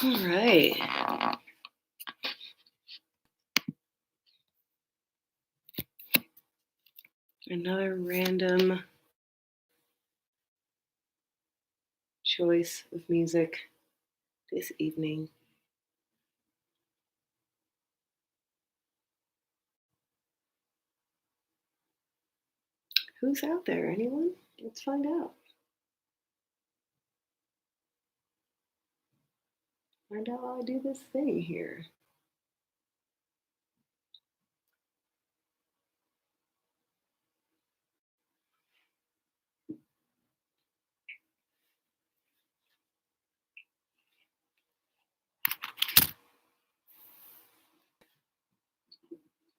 All right. Another random choice of music this evening. Who's out there? Anyone? Let's find out. Find out how I do this thing here.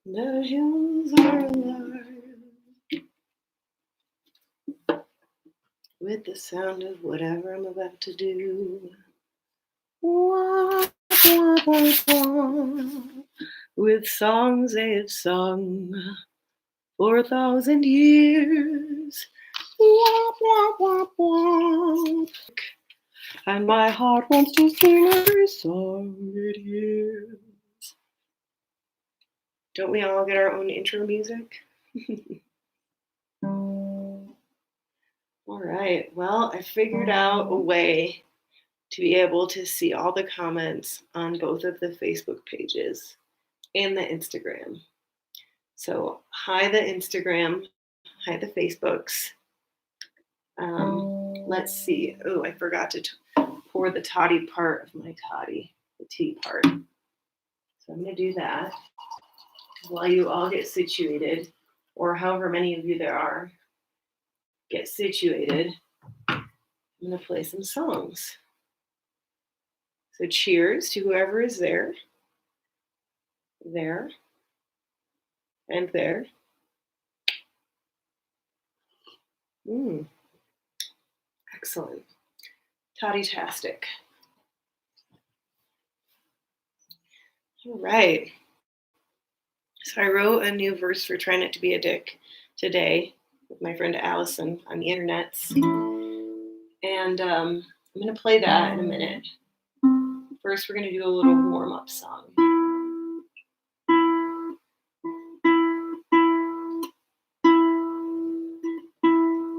The hills are alive with the sound of whatever I'm about to do. Wah, wah, wah, wah. With songs they have sung for 1,000 years. Wah, wah, wah, wah. And my heart wants to sing every song it hears. Don't we all get our own intro music? All right. Well, I figured out a way to be able to see all the comments on both of the Facebook pages and the Instagram. So, hi the Instagram, hi the Facebooks. Let's see. Oh, I forgot to pour the toddy part of my toddy, the tea part. So I'm going to do that while you all get situated, or however many of you there are, get situated. I'm going to play some songs. So cheers to whoever is there, and there. Excellent. Toddy-tastic. All right. So I wrote a new verse for Try Not to Be a Dick today with my friend Allison on the internets. And I'm going to play that in a minute. First, we're going to do a little warm-up song.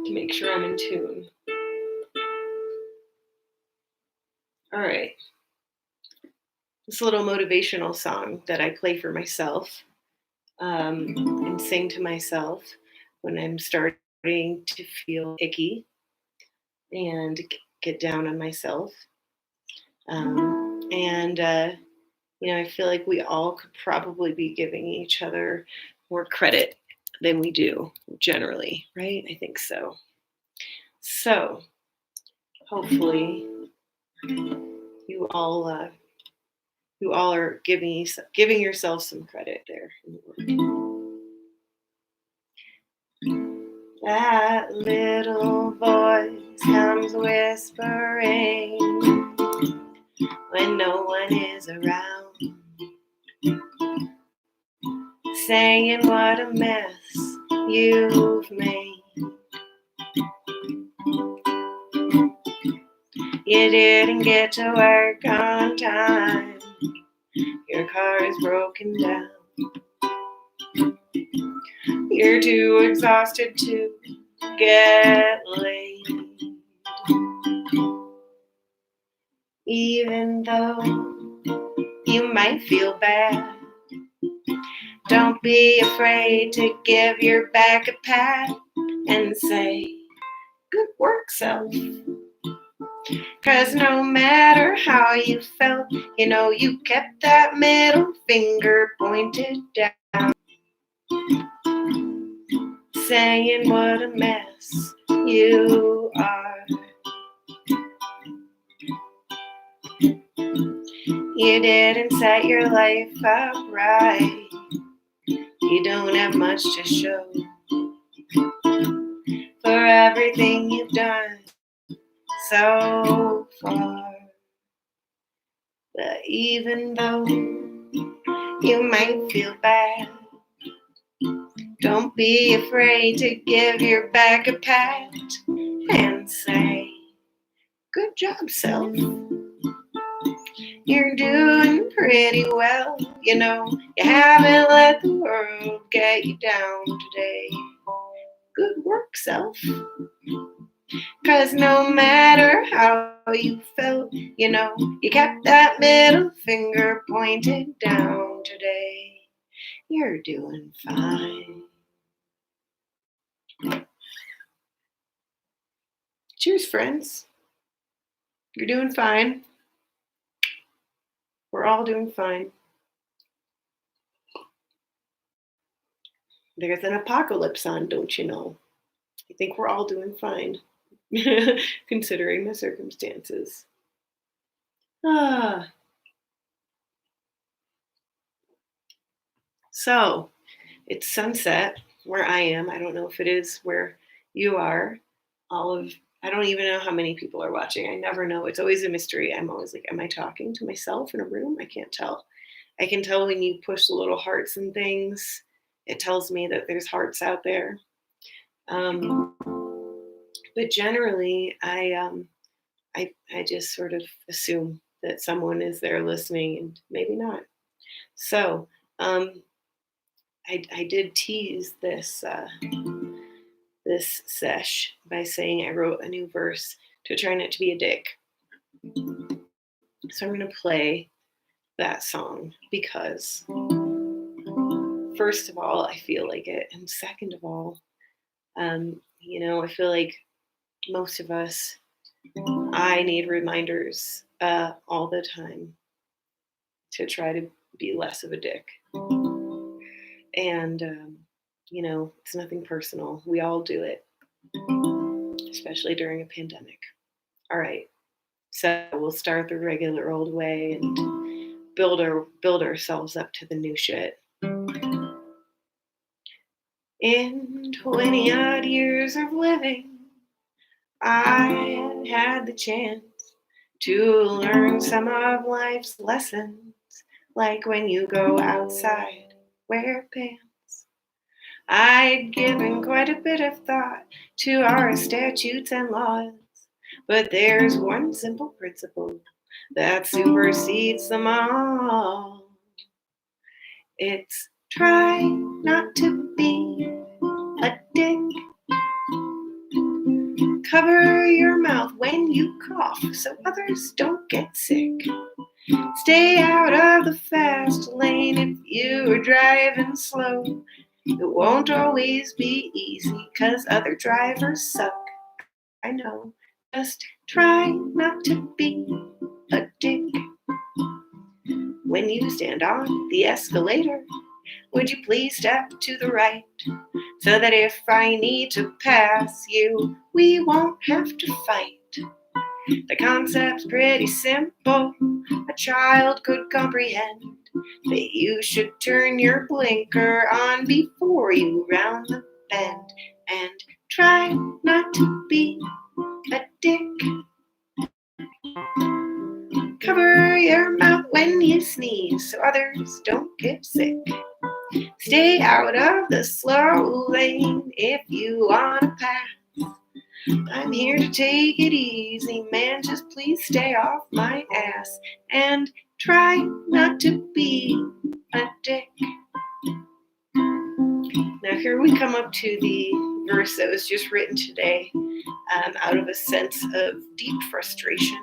To make sure I'm in tune. All right. This little motivational song that I play for myself and sing to myself when I'm starting to feel icky and get down on myself. I feel like we all could probably be giving each other more credit than we do generally, right? I think so. So hopefully you all are giving yourself some credit there. That little voice comes whispering when no one is around, saying what a mess you've made. You didn't get to work on time. Your car is broken down. You're too exhausted to get laid. Even though you might feel bad, don't be afraid to give your back a pat and say, good work, self. 'Cause no matter how you felt, you kept that middle finger pointed down, saying what a mess you are. You didn't set your life up right. You don't have much to show for everything you've done so far. But even though you might feel bad, don't be afraid to give your back a pat and say, good job, self. You're doing pretty well, you know. You haven't let the world get you down today. Good work, self. 'Cause no matter how you felt, you know, you kept that middle finger pointed down today. You're doing fine. Cheers, friends. You're doing fine. We're all doing fine. There's an apocalypse on, don't you know? I think we're all doing fine, considering the circumstances. Ah, so it's sunset where I am. I don't know if it is where you are. I don't even know how many people are watching. I never know. It's always a mystery. I'm always like, am I talking to myself in a room? I can't tell. I can tell when you push the little hearts and things. It tells me that there's hearts out there. Um, but generally, I just sort of assume that someone is there listening, and maybe not. So um, I did tease this sesh by saying I wrote a new verse to try not to be a dick. So I'm going to play that song because, first of all, I feel like it, and second of all, I feel like most of us, I need reminders all the time to try to be less of a dick. And, it's nothing personal. We all do it, especially during a pandemic. All right. So we'll start the regular old way and build ourselves up to the new shit. In 20 odd years of living, I had the chance to learn some of life's lessons, like when you go outside, wear pants. I'd given quite a bit of thought to our statutes and laws, but there's one simple principle that supersedes them all. It's try not to be a dick. Cover your mouth when you cough so others don't get sick. Stay out of the fast lane if you are driving slow. It won't always be easy 'cause other drivers suck. I know. Just try not to be a dick. When you stand on the escalator, would you please step to the right so that if I need to pass you, we won't have to fight? The concept's pretty simple, a child could comprehend that you should turn your blinker on before you round the bend and try not to be a dick. Cover your mouth when you sneeze so others don't get sick. Stay out of the slow lane if you want to pass. I'm here to take it easy, man, just please stay off my ass and try not to be a dick. Now here we come up to the verse that was just written today out of a sense of deep frustration.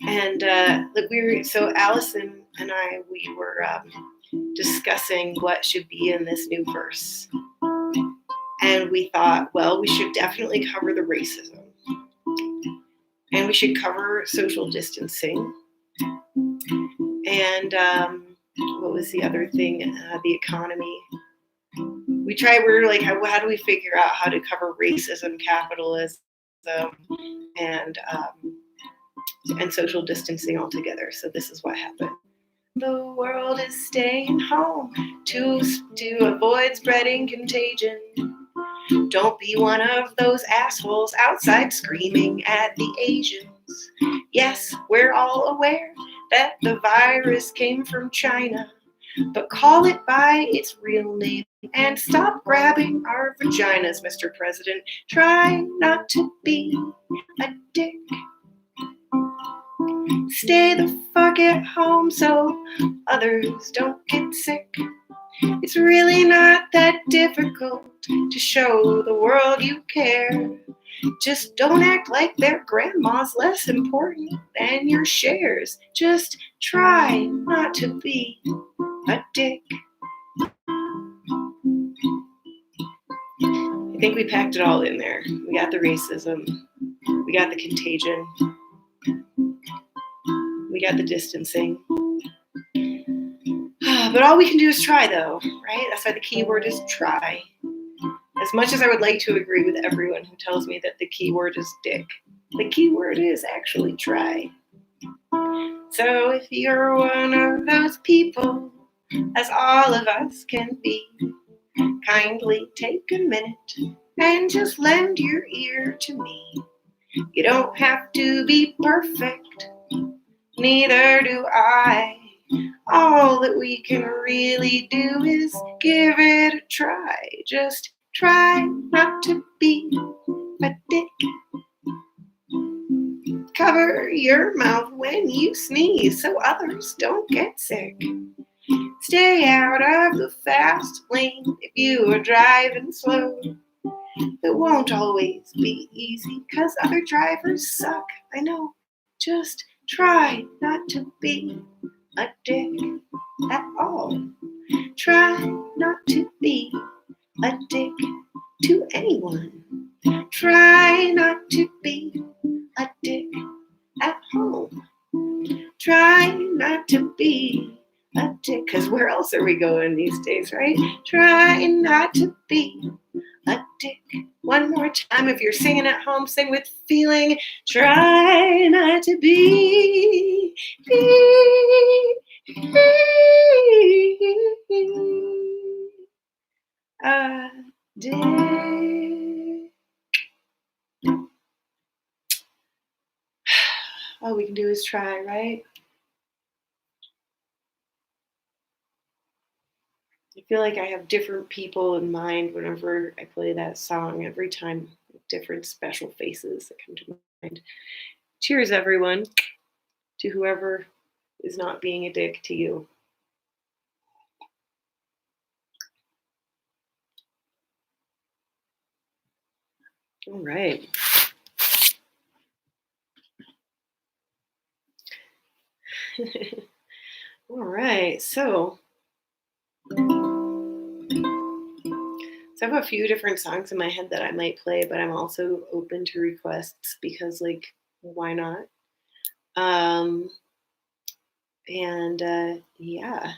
And so Allison and I, we were discussing what should be in this new verse. And we thought, well, we should definitely cover the racism. And we should cover social distancing. And what was the other thing? The economy. We were like, how do we figure out how to cover racism, capitalism, and social distancing all together? So this is what happened. The world is staying home to avoid spreading contagion. Don't be one of those assholes outside screaming at the Asians. Yes, we're all aware that the virus came from China, but call it by its real name and stop grabbing our vaginas, Mr. President. Try not to be a dick. Stay the fuck at home so others don't get sick. It's really not that difficult to show the world you care. Just don't act like their grandma's less important than your shares. Just try not to be a dick. I think we packed it all in there. We got the racism. We got the contagion. We got the distancing. But all we can do is try, though, right? That's why the key word is try. As much as I would like to agree with everyone who tells me that the key word is dick, the key word is actually try. So if you're one of those people, as all of us can be, kindly take a minute and just lend your ear to me. You don't have to be perfect, neither do I. All that we can really do is give it a try. Just try not to be a dick. Cover your mouth when you sneeze so others don't get sick. Stay out of the fast lane if you are driving slow. It won't always be easy 'cause other drivers suck. I know. Just try not to be a dick at all. Try not to be a dick to anyone. Try not to be a dick at home. Try not to be a dick, 'cause where else are we going these days, right? Try not to be a dick. One more time, if you're singing at home, sing with feeling. Try not to be a dick. All we can do is try, right? I feel like I have different people in mind whenever I play that song. Every time, different special faces that come to mind. Cheers, everyone, to whoever is not being a dick to you. All right. All right, so I have a few different songs in my head that I might play, but I'm also open to requests because, like, why not? Yeah.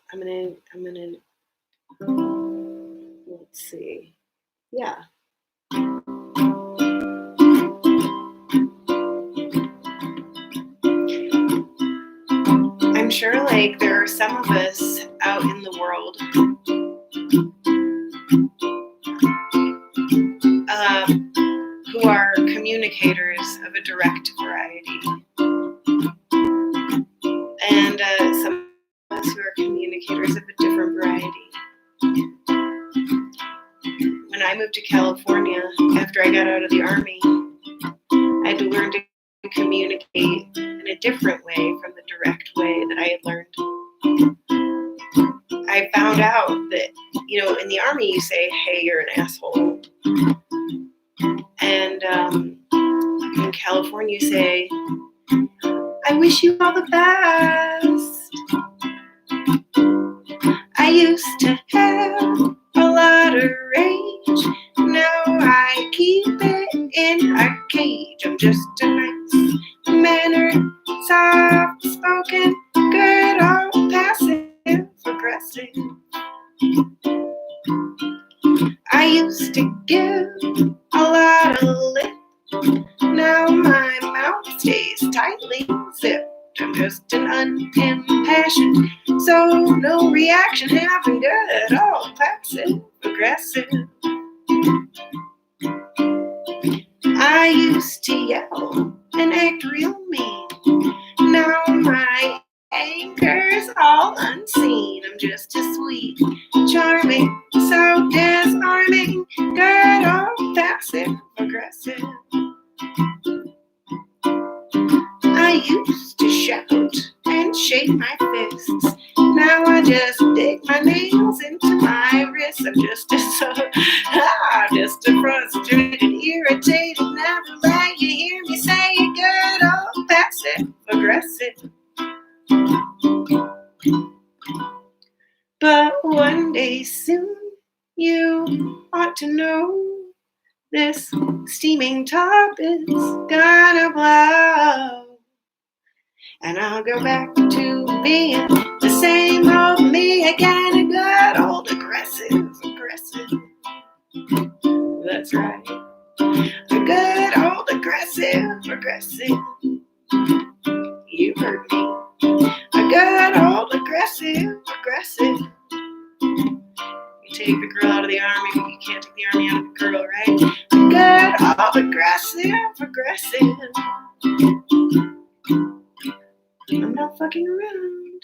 I'm gonna let's see. Yeah. I'm sure, like, there are some of us out in the world who are communicators of a direct variety, and some of us who are communicators of a different variety. When I moved to California after I got out of the Army, I had to learn to communicate in a different way from the direct way that I had learned. I found out that, in the Army you say, hey, you're an asshole. And in California you say, I wish you all the best. I used to have a lot of rage. Now I keep it in a cage. I'm just a nice mannered, soft-spoken, good old passive aggressive. I used to give a lot of lip. Now my mouth stays tightly zipped. I'm just an unimpassioned, so no reaction, having good old passive aggressive. I used to yell and act real mean. Now my anger's all unseen. I'm just a sweet, charming, so disarming, good old passive guess I'm just just a frustrated, irritated, never let you hear me say it, good old passive aggressive. But one day soon you ought to know this steaming top is gonna blow. And I'll go back to being the same old me again, a good old aggressive. That's right. A good old aggressive. You heard me. A good old aggressive. You take the girl out of the army, but you can't take the army out of the girl, right? A good old aggressive. I'm not fucking around.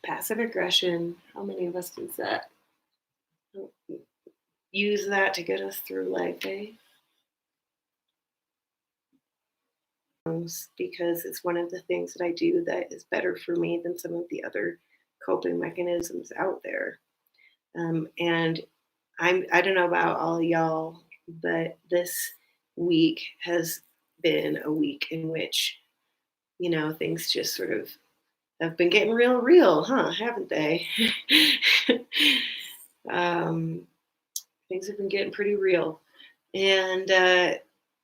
Passive aggression. How many of us use that? Use that to get us through life, eh? Because it's one of the things that I do that is better for me than some of the other coping mechanisms out there. And I don't know about all of y'all, but this week has been a week in which, things just sort of have been getting real, huh? Haven't they? Things have been getting pretty real. And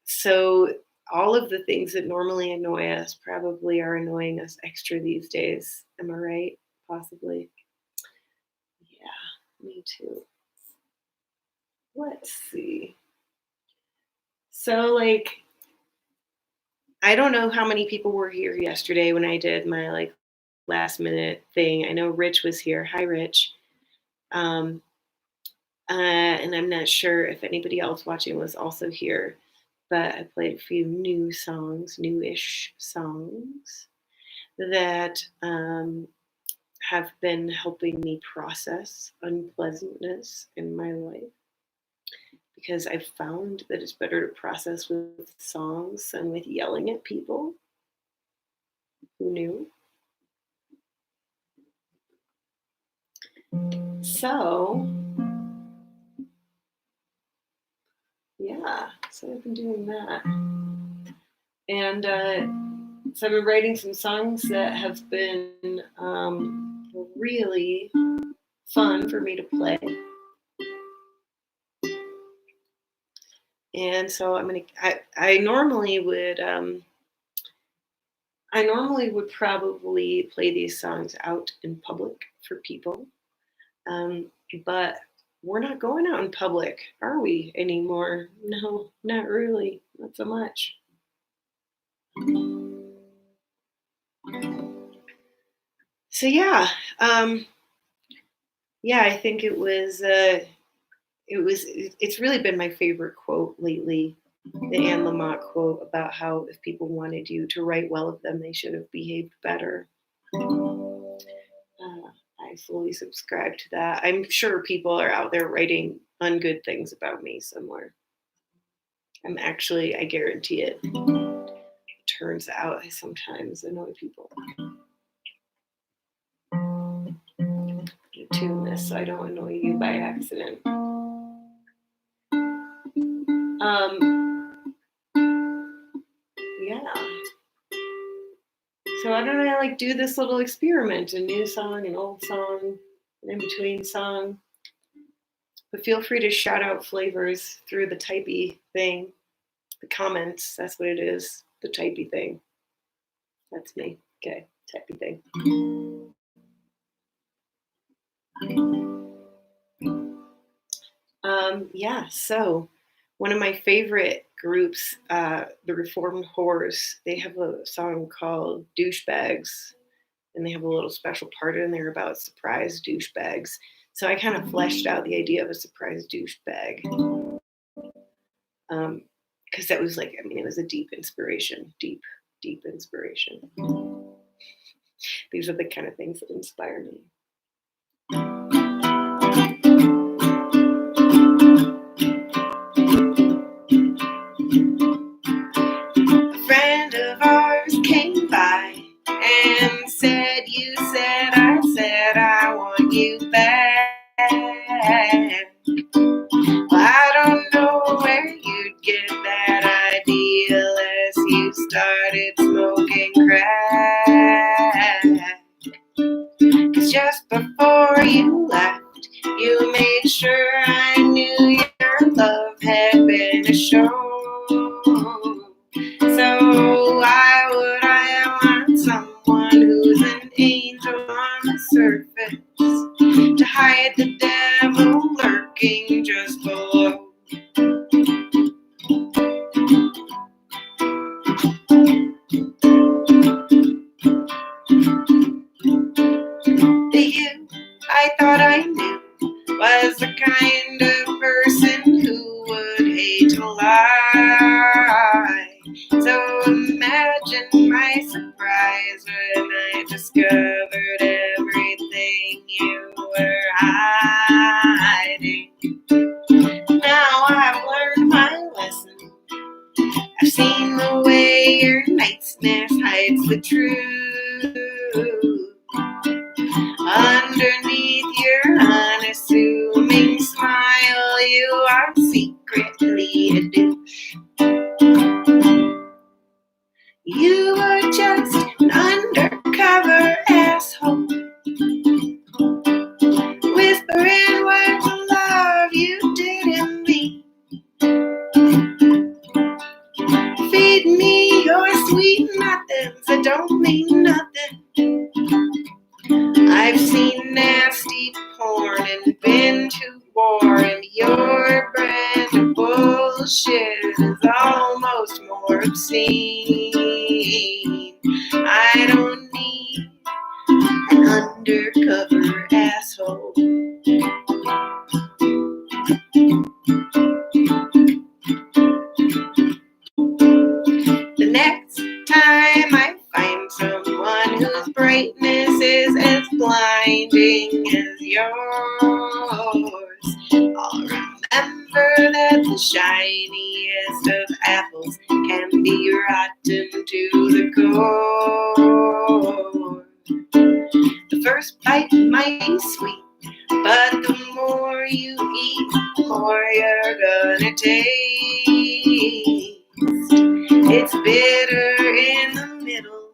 so all of the things that normally annoy us probably are annoying us extra these days. Am I right? Possibly. Yeah, me too. Let's see. So, I don't know how many people were here yesterday when I did my last minute thing. I know Rich was here. Hi, Rich. And I'm not sure if anybody else watching was also here, but I played a few newish songs that have been helping me process unpleasantness in my life. Because I've found that it's better to process with songs than with yelling at people. Who knew? So, yeah, so I've been doing that. And so I've been writing some songs that have been really fun for me to play. And so I normally would probably play these songs out in public for people. But we're not going out in public, are we, anymore? No, not really. Not so much. So yeah, I think it's really been my favorite quote lately, the Anne Lamott quote about how if people wanted you to write well of them, they should have behaved better. I fully subscribe to that. I'm sure people are out there writing ungood things about me somewhere. I guarantee it. Turns out I sometimes annoy people. Tune this so I don't annoy you by accident. Yeah. So I don't know, do this little experiment, a new song, an old song, an in-between song. But feel free to shout out flavors through the typey thing, the comments. That's what it is, the typey thing. That's me. Okay, typey thing. So one of my favorite groups, the Reformed Whores, they have a song called Douchebags, and they have a little special part in there about surprise douchebags. So I kind of fleshed out the idea of a surprise douchebag. Because that was it was a deep inspiration. These are the kind of things that inspire me. that idealist, you started smoking crack. 'Cause just before you left, you made sure I knew your love had been a show. So why would I want someone who's an angel on the surface to hide the devil lurking just below? The you I thought I knew was the kind of person who would hate to lie. So imagine my surprise when I discovered everything you were hiding. Now I've learned my lesson. I've seen the way your niceness hides the truth. Underneath your unassuming smile, you are secretly a douche. You were just an undercover asshole, whispering words of love you didn't mean. Feed me your sweet nothings that don't mean nothing. I've seen nasty porn and been to war, and your brand of bullshit is almost more obscene. I don't need an undercover asshole. The next time I find someone whose brightness is as blinding as yours, I'll remember that the shiniest of apples can be rotten to the core. The first bite might be sweet, but the more you eat, the more you're gonna taste. It's bitter in the middle,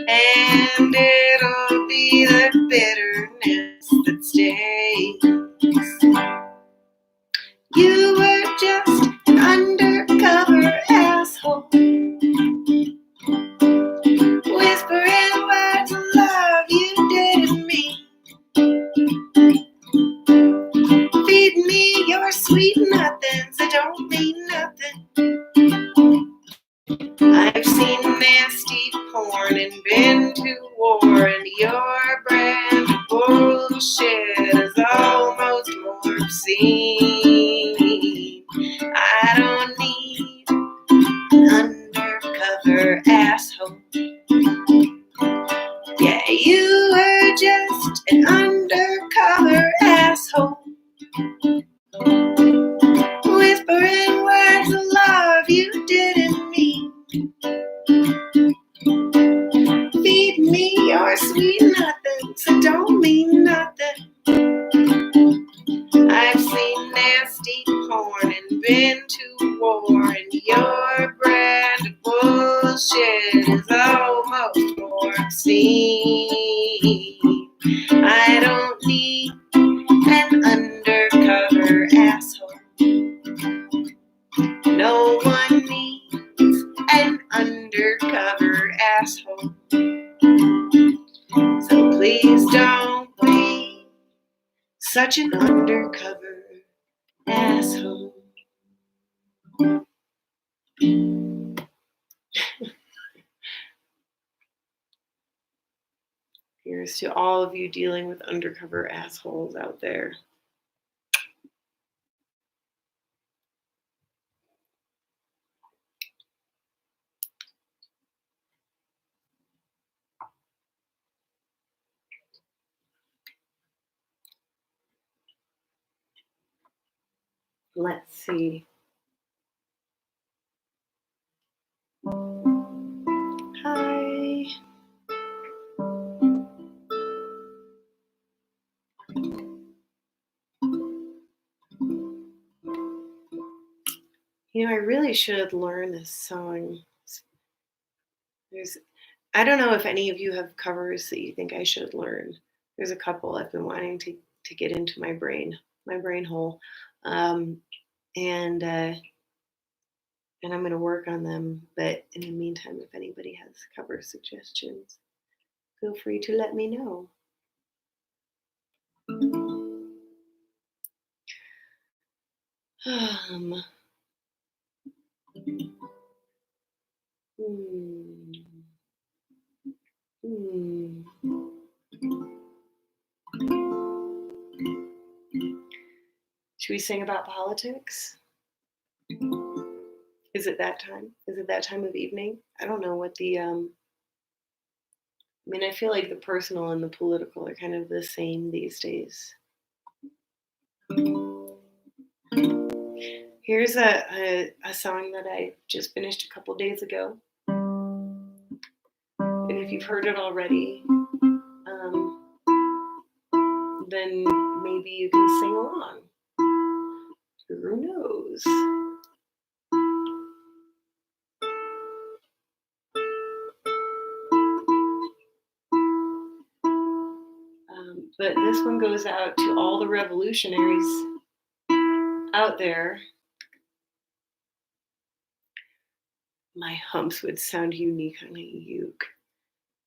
and it'll be the bitterness that stays. You were just an undercover asshole, whispering words of love you didn't mean. Feed me your sweet nothings that don't mean nothing. I've seen nasty porn and been to war, and your brand of bullshit is almost more obscene. I don't need an undercover asshole. Yeah, you were just an undercover asshole, whispering words of love you didn't mean. Feed me your sweet nothings that don't mean nothing. I've seen nasty porn and been to war, and your brand of bullshit is almost more obscene. I don't need an undercover asshole. No one needs an undercover asshole. So please don't be such an undercover asshole. Here's to all of you dealing with undercover assholes out there. Let's see. Hi. I really should learn this song. I don't know if any of you have covers that you think I should learn. There's a couple I've been wanting to get into my brain hole, um, and I'm going to work on them. But in the meantime, if anybody has cover suggestions, feel free to let me know. Um, hmm, hmm. Should we sing about politics? Is it that time? Is it that time of evening? I don't know what I mean, I feel like the personal and the political are kind of the same these days. Here's a song that I just finished a couple days ago. And if you've heard it already, then maybe you can sing along. Who knows? But this one goes out to all the revolutionaries out there. My humps would sound unique on a uke.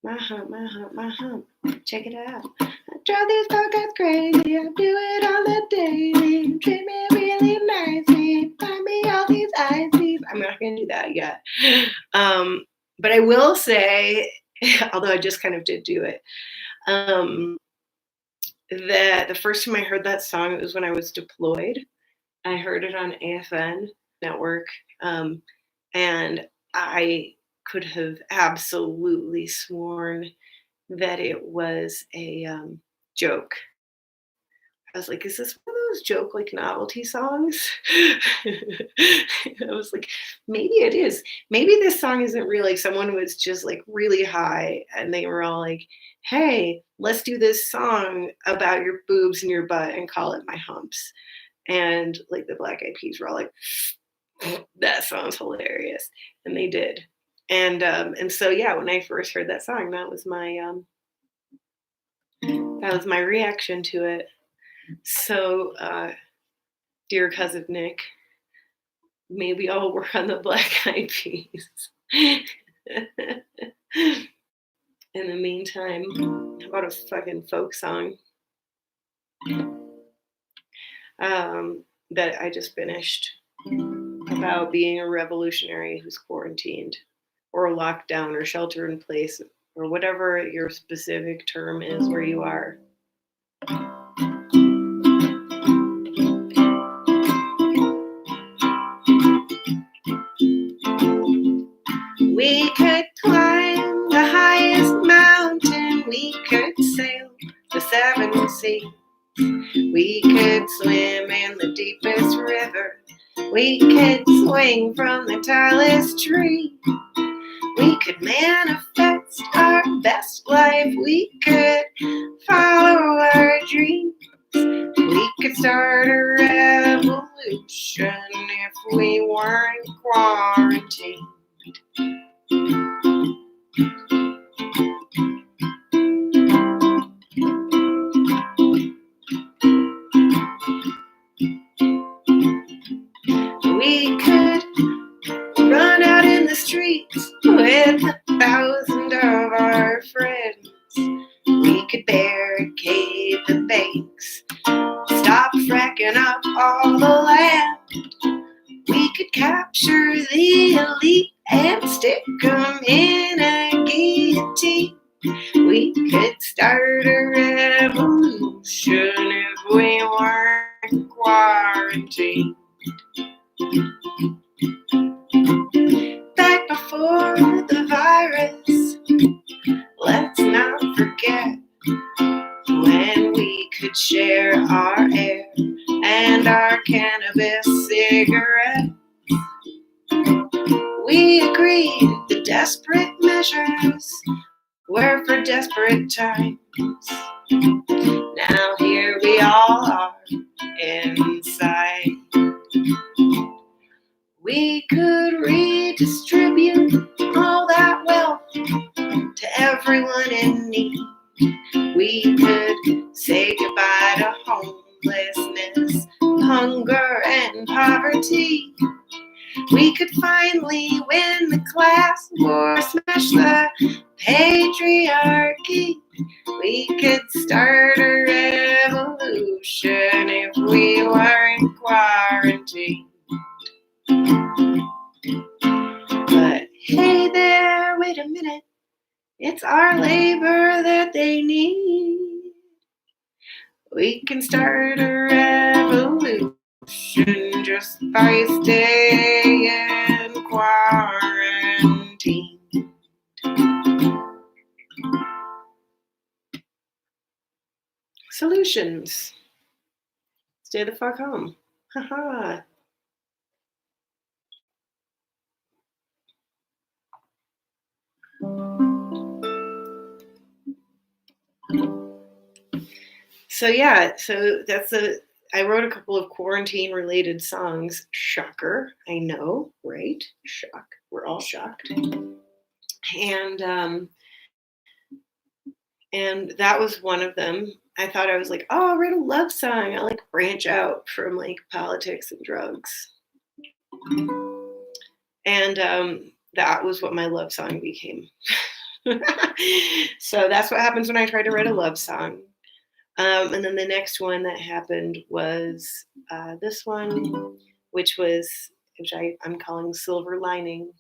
My hump, my hump, my hump. Check it out. I drive these podcasts crazy. I do it on the daily. Treat me really nicely. Buy me all these ices. I'm not going to do that yet. But I will say, although I just kind of did do it, that the first time I heard that song, it was when I was deployed. I heard it on AFN network, and I could have absolutely sworn that it was a joke. I was like, is this one of those joke like novelty songs? I was like, maybe it is. Maybe this song isn't real. Like someone was just like really high and they were all like, hey, let's do this song about your boobs and your butt and call it My Humps. And like the Black Eyed Peas were all like, that sounds hilarious. And they did. And so yeah, when I first heard that song, that was my reaction to it. So dear cousin Nick, maybe I'll work on the Black Eyed Peas. In the meantime, how about a fucking folk song that I just finished about being a revolutionary who's quarantined or locked down or shelter in place or whatever your specific term is where you are. We could climb the highest mountain, we could sail the 7 seas, we could swim in the deepest river, we could swing from the tallest tree, we could manifest our best life, we could follow our dreams, we could start a revolution if we weren't quarantined. We could run out in the streets with 1,000 of our friends. We could barricade the banks, stop fracking up all the land. We could capture the elite and stick them in a guillotine. We could start a revolution if we weren't quarantined. Back before the virus, let's not forget when we could share our air and our cannabis cigarettes. We agreed the desperate measures were for desperate times. Now here we all are inside. we could redistribute all that wealth to everyone in need. We could say goodbye to homelessness, hunger, and poverty. We could finally win the class war, smash the patriarchy. We could start a revolution if we weren't quarantined. But hey there, wait a minute. It's our labor that they need. We can start a revolution just by staying quarantined. Solutions. Stay the fuck home. Haha. So I wrote a couple of quarantine related songs. Shocker, I know, right? Shock. We're all shocked. And that was one of them. I thought I was like, oh, I'll write a love song. I'll like branch out from like politics and drugs. And that was what my love song became. So that's what happens when I try to write a love song. And then the next one that happened was this one, which I'm calling Silver Lining,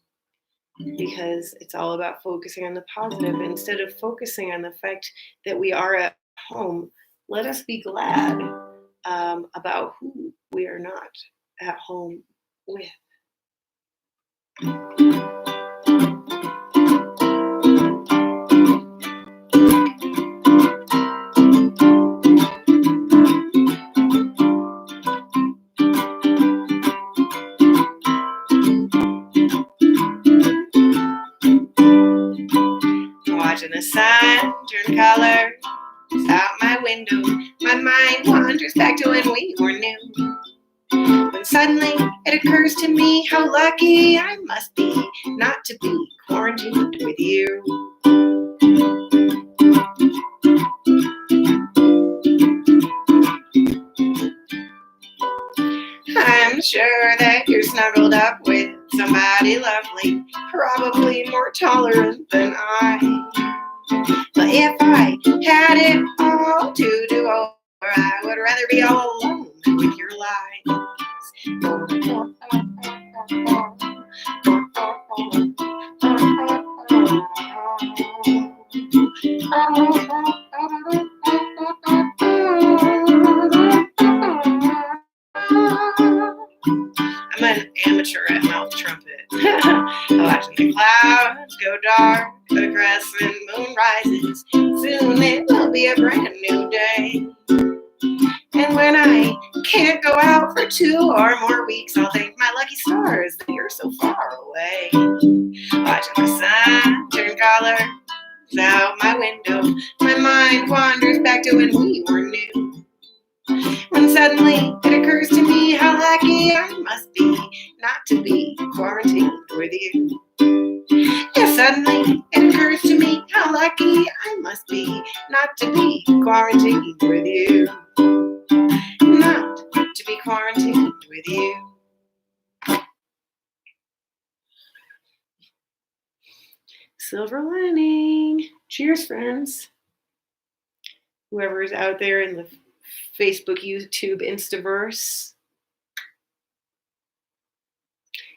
because it's all about focusing on the positive. Instead of focusing on the fact that we are at home, let us be glad about who we are not at home with. Watching the sun turn color out my window, my mind wanders back to when we were new. When suddenly it occurs to me how lucky I must be not to be quarantined with you. I'm sure that you're snuggled up with somebody lovely, probably more tolerant than I. But if I had it all to do over, I would rather be all alone than with your lies. I'm an amateur at mouth trumpet. Watching the clouds go dark, the crescent moon rises. Soon it will be a brand new day. And when I can't go out for 2 or more weeks, I'll thank my lucky stars that you're so far away. Watching the sun turn color out my window, my mind wanders back to when we were new. When suddenly it occurs to me how lucky I must be not to be quarantined with you. Yeah, suddenly it occurs to me how lucky I must be not to be quarantined with you. Not to be quarantined with you. Silver lining. Cheers, friends. Whoever's out there in the Facebook, YouTube, Instaverse.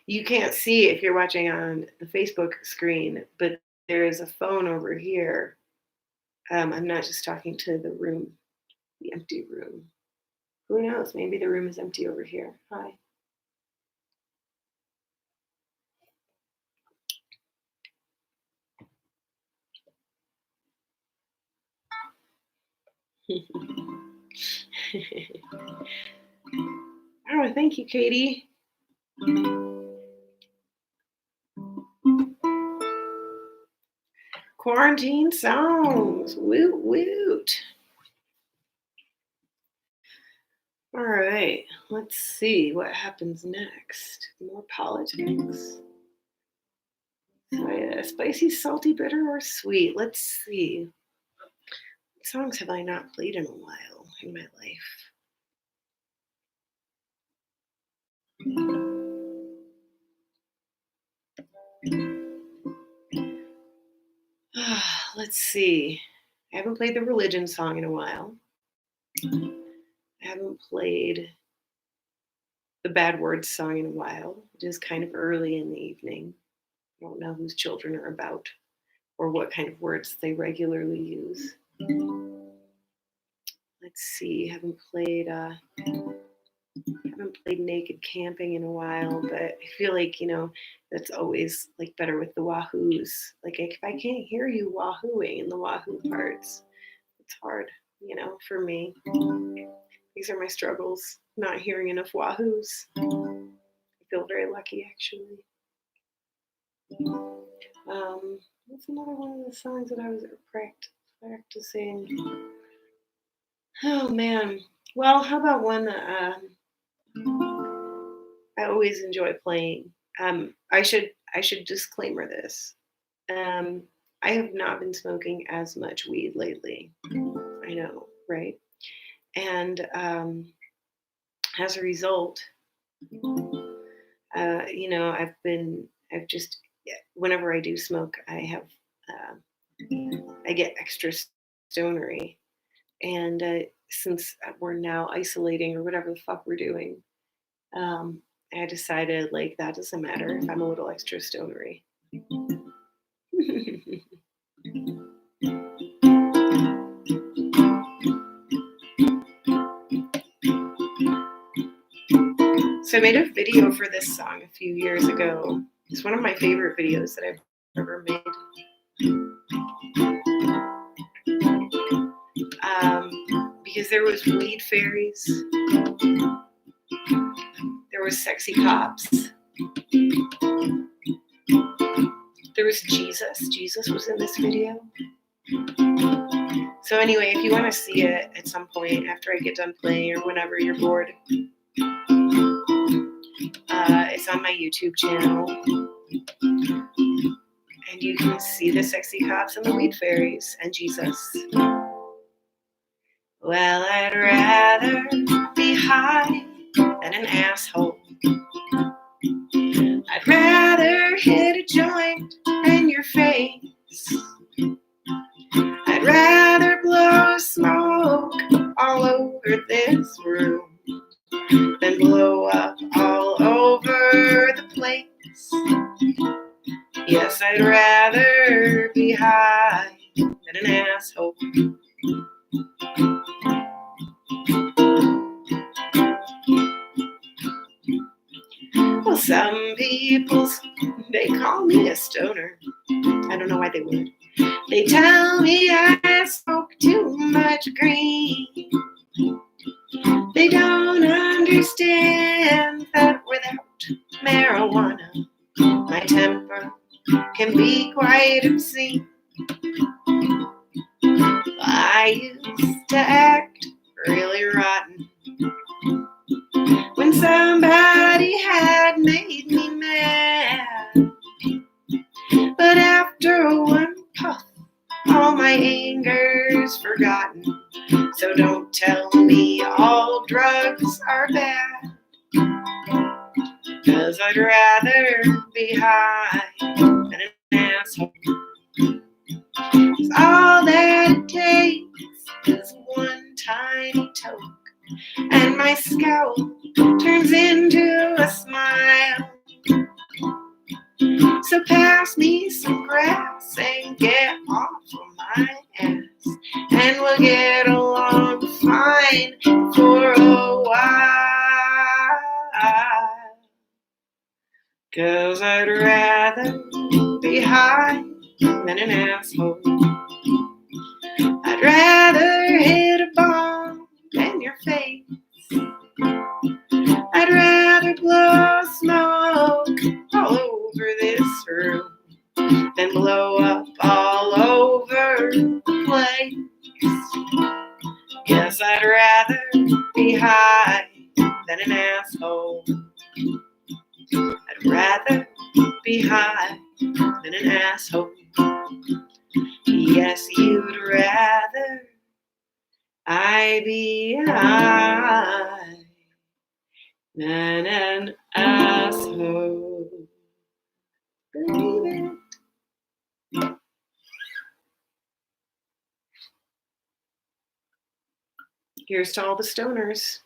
You can't see if you're watching on the Facebook screen, but there is a phone over here. I'm not just talking to the room, the empty room. Who knows? Maybe the room is empty over here. Hi. Oh, thank you, Katie. Quarantine songs. Woot woot. All right, let's see what happens next. More politics. Spicy, salty, bitter, or sweet? Let's see. What songs have I not played in a while in my life? Let's see. I haven't played the religion song in a while. I haven't played the bad words song in a while. It is kind of early in the evening. I don't know whose children are about or what kind of words they regularly use. Let's see. Haven't played naked camping in a while, but I feel like, that's always like better with the wahoos. Like if I can't hear you wahooing in the wahoo parts, it's hard, for me. These are my struggles, not hearing enough wahoos. I feel very lucky, actually. What's another one of the songs that I was practicing? Oh man. Well, how about one that I always enjoy playing? I should disclaimer this. Um, I have not been smoking as much weed lately. I know, right? And as a result, I've just, whenever I do smoke, I get extra stonery. And since we're now isolating or whatever the fuck we're doing, I decided like that doesn't matter if I'm a little extra stonery. So I made a video for this song a few years ago. It's one of my favorite videos that I've ever made. Because there was weed fairies, there was sexy cops, there was Jesus. Jesus was in this video. So anyway, if you want to see it at some point after I get done playing or whenever you're bored, it's on my YouTube channel. And you can see the sexy cops and the weed fairies and Jesus. Well, I'd rather be high than an asshole. I'd rather hit a joint in your face. I'd rather blow smoke all over this room than blow up all over the place. Yes, I'd rather be high than an asshole. Well, some people, they call me a stoner. I don't know why they would. They tell me I smoke too much green. They don't understand that without marijuana, my temper can be quite obscene. I used to act really rotten when somebody had made me mad. But after one puff, all my anger's forgotten. So don't tell me all drugs are bad, 'cause I'd rather be high than an asshole. 'Cause all that it takes is one tiny toke, and my scowl turns into a smile. So pass me some grass and get off of my ass, and we'll get along fine for a while. 'Cause I'd rather be high than an asshole. I'd rather hit a bomb in your face. I'd rather blow smoke all over this room than blow up all over the place. Yes, I'd rather be high rather be high than an asshole. Yes, you'd rather I be high than an asshole. Believe it. Here's to all the stoners.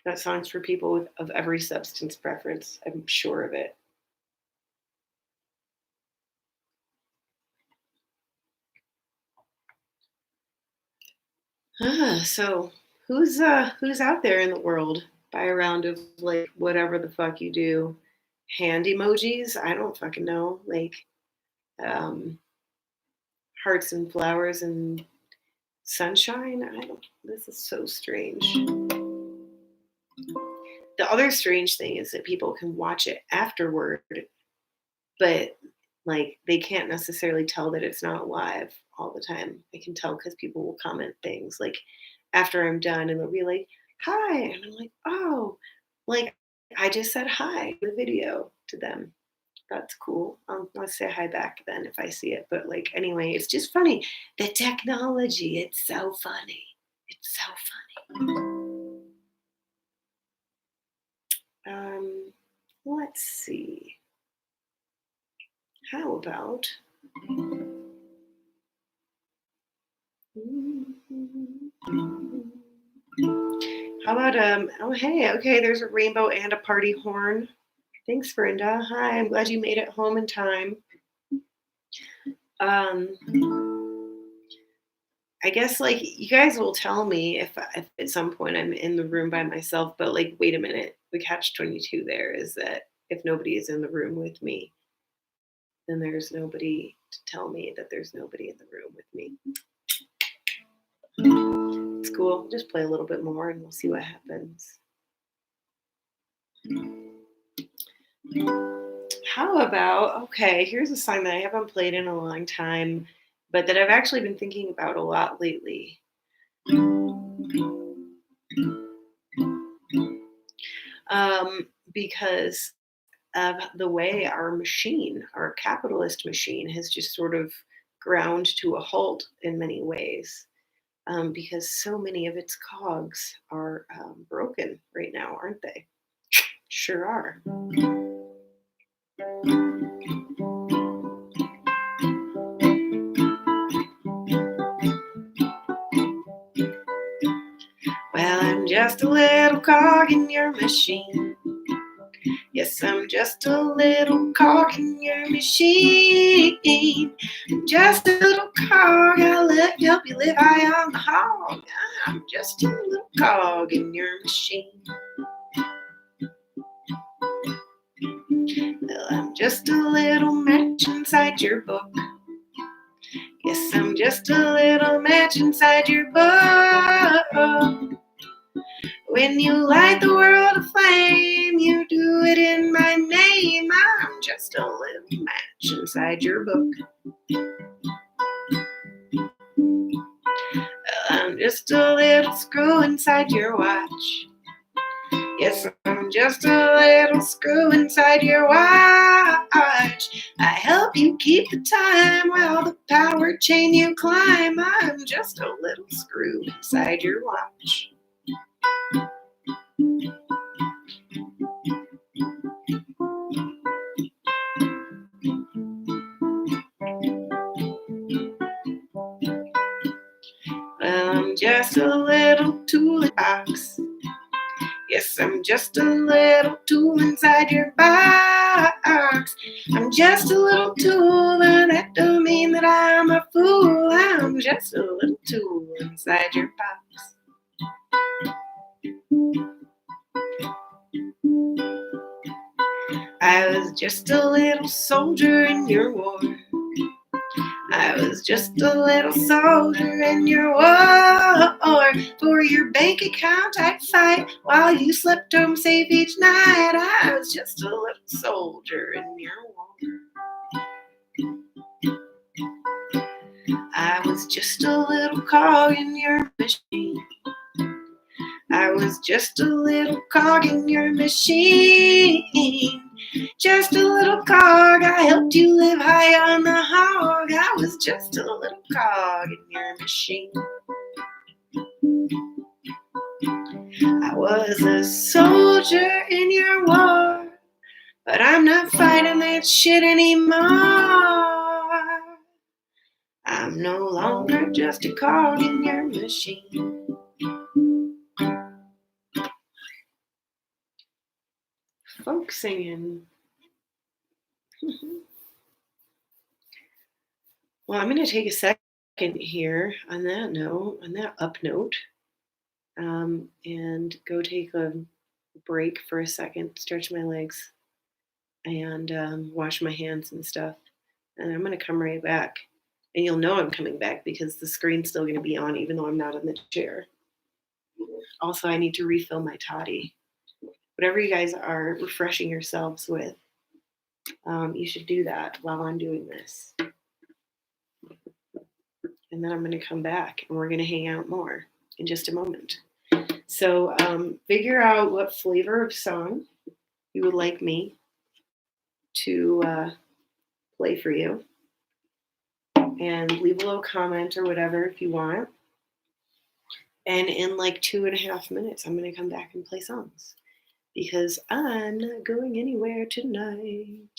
That song's for people of every substance preference. I'm sure of it. So who's out there in the world? Buy a round of like whatever the fuck you do. Hand emojis? I don't fucking know. Like hearts and flowers and sunshine? I don't. This is so strange. The other strange thing is that people can watch it afterward, but like they can't necessarily tell that it's not live all the time. I can tell because people will comment things like after I'm done and they'll be like, hi. And I'm like, oh, like I just said hi in the video to them. That's cool. I'll say hi back then if I see it. But like anyway, it's just funny. The technology, it's so funny. It's so funny. Let's see. How about oh hey, okay, there's a rainbow and a party horn. Thanks, Brenda. Hi, I'm glad you made it home in time. I guess like you guys will tell me if at some point I'm in the room by myself, but like wait a minute, the catch 22 there is that if nobody is in the room with me, then there's nobody to tell me that there's nobody in the room with me. It's cool. Just play a little bit more and we'll see what happens. How about, okay, here's a song that I haven't played in a long time, but that I've actually been thinking about a lot lately. Because of the way our machine, our capitalist machine, has just sort of ground to a halt in many ways. Because so many of its cogs are broken right now, aren't they? Sure are. Well, I'm just a little cog in your machine. Yes, I'm just a little cog in your machine. Just a little cog, I'll help you live high on the hog. I'm just a little cog in your machine. Well, I'm just a little match inside your book. Yes, I'm just a little match inside your book. When you light the world aflame, you do it in my name. I'm just a little match inside your book. I'm just a little screw inside your watch. Yes, I'm just a little screw inside your watch. I help you keep the time while the power chain you climb. I'm just a little screw inside your watch. Well, I'm just a little tool box. Yes, I'm just a little tool inside your box. I'm just a little tool, and that don't mean that I'm a fool. I'm just a little tool inside your box. I was just a little soldier in your war. I was just a little soldier in your war. For your bank account I'd fight while you slept home safe each night. I was just a little soldier in your war. I was just a little cog in your machine. I was just a little cog in your machine. Just a little cog, I helped you live high on the hog. I was just a little cog in your machine. I was a soldier in your war, but I'm not fighting that shit anymore. I'm no longer just a cog in your machine. Folk singing. Well, I'm going to take a second here on that note, on that up note, and go take a break for a second, stretch my legs, and wash my hands and stuff. And I'm going to come right back. And you'll know I'm coming back because the screen's still going to be on even though I'm not in the chair. Also, I need to refill my toddy. Whatever you guys are refreshing yourselves with, you should do that while I'm doing this. And then I'm going to come back and we're going to hang out more in just a moment. So figure out what flavor of song you would like me to play for you. And leave a little comment or whatever if you want. And in like 2.5 minutes, I'm going to come back and play songs. Because I'm not going anywhere tonight.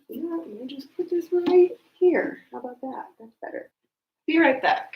You know what? I'm going to just put this right here. How about that? That's better. Be right back.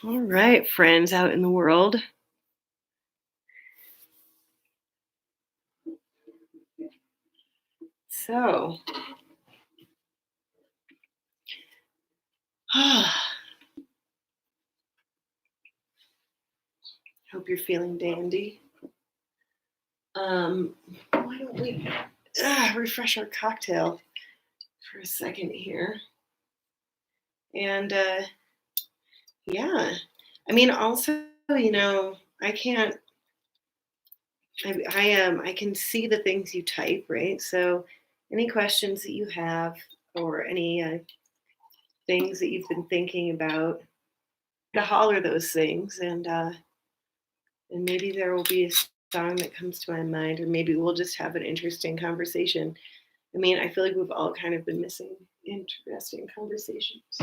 All right, friends out in the world. So, hope you're feeling dandy. Why don't we refresh our cocktail for a second here? And yeah, I mean, also, you know, I can't. I can see the things you type, right? So, any questions that you have, or any things that you've been thinking about, to holler those things, and maybe there will be a song that comes to my mind, or maybe we'll just have an interesting conversation. I mean, I feel like we've all kind of been missing interesting conversations.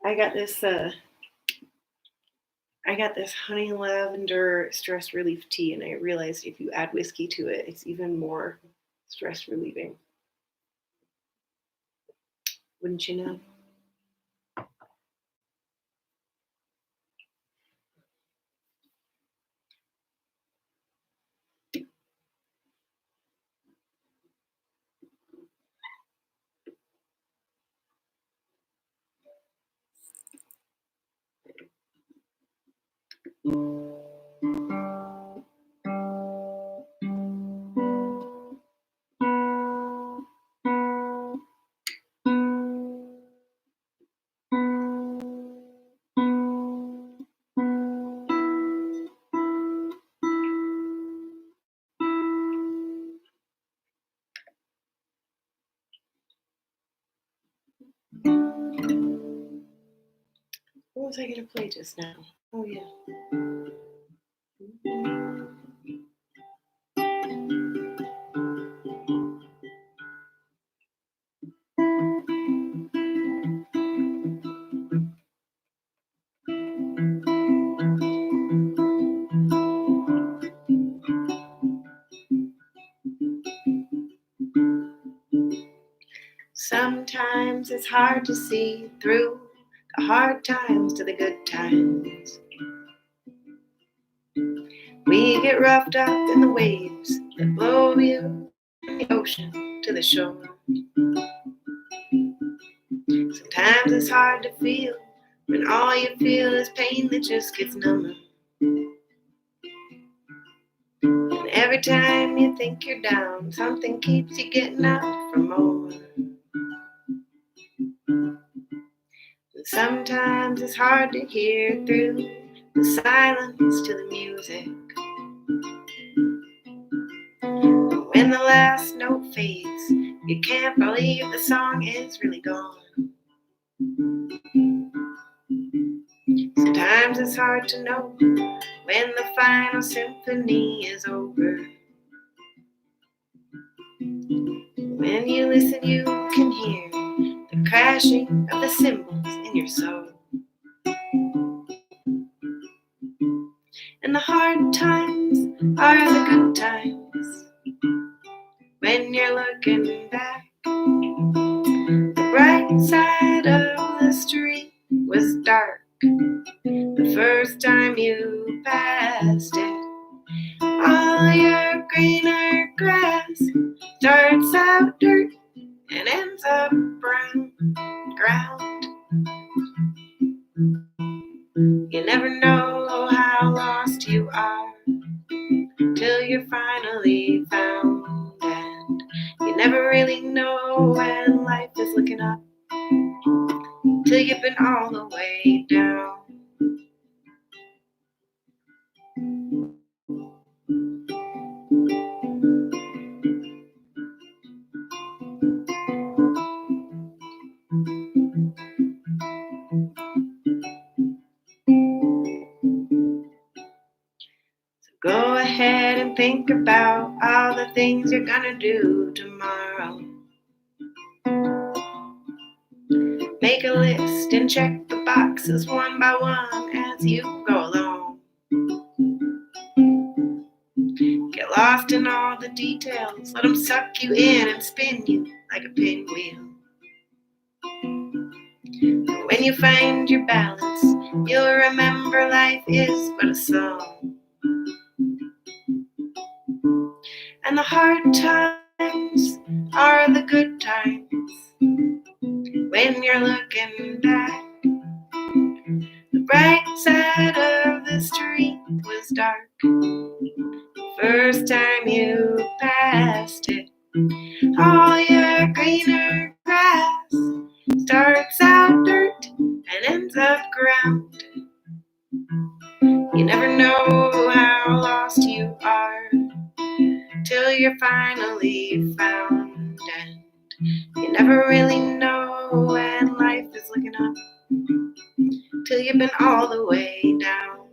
I got this honey lavender stress relief tea, and I realized if you add whiskey to it, it's even more stress relieving. Wouldn't you know? What was I going to play just now? Oh, yeah. Sometimes it's hard to see through the hard times to the good times. We get roughed up in the waves that blow you from the ocean to the shore. Sometimes it's hard to feel when all you feel is pain that just gets number. And every time you think you're down, something keeps you getting up for more. And sometimes it's hard to hear through the silence to the music. When the last note fades, you can't believe the song is really gone. Sometimes it's hard to know when the final symphony is over. When you listen, you can hear the crashing of the cymbals in your soul. And the hard times are the good times. When you're looking back, the bright side of the street was dark the first time you passed it. All your greener grass starts out dirt and ends up brown ground. You never know how lost you are till you're finally found, and you never really know when life is looking up till you've been all the way down. Go ahead and think about all the things you're gonna do tomorrow. Make a list and check the boxes one by one as you go along. Get lost in all the details, let them suck you in and spin you like a pinwheel. When you find your balance, you'll remember life is but a song. And the hard times are the good times. When you're looking back, the bright side of the street was dark first time you passed it. All your greener grass starts out dirt and ends up ground. You never know how lost you are till you're finally found, and you never really know when life is looking up till you've been all the way down.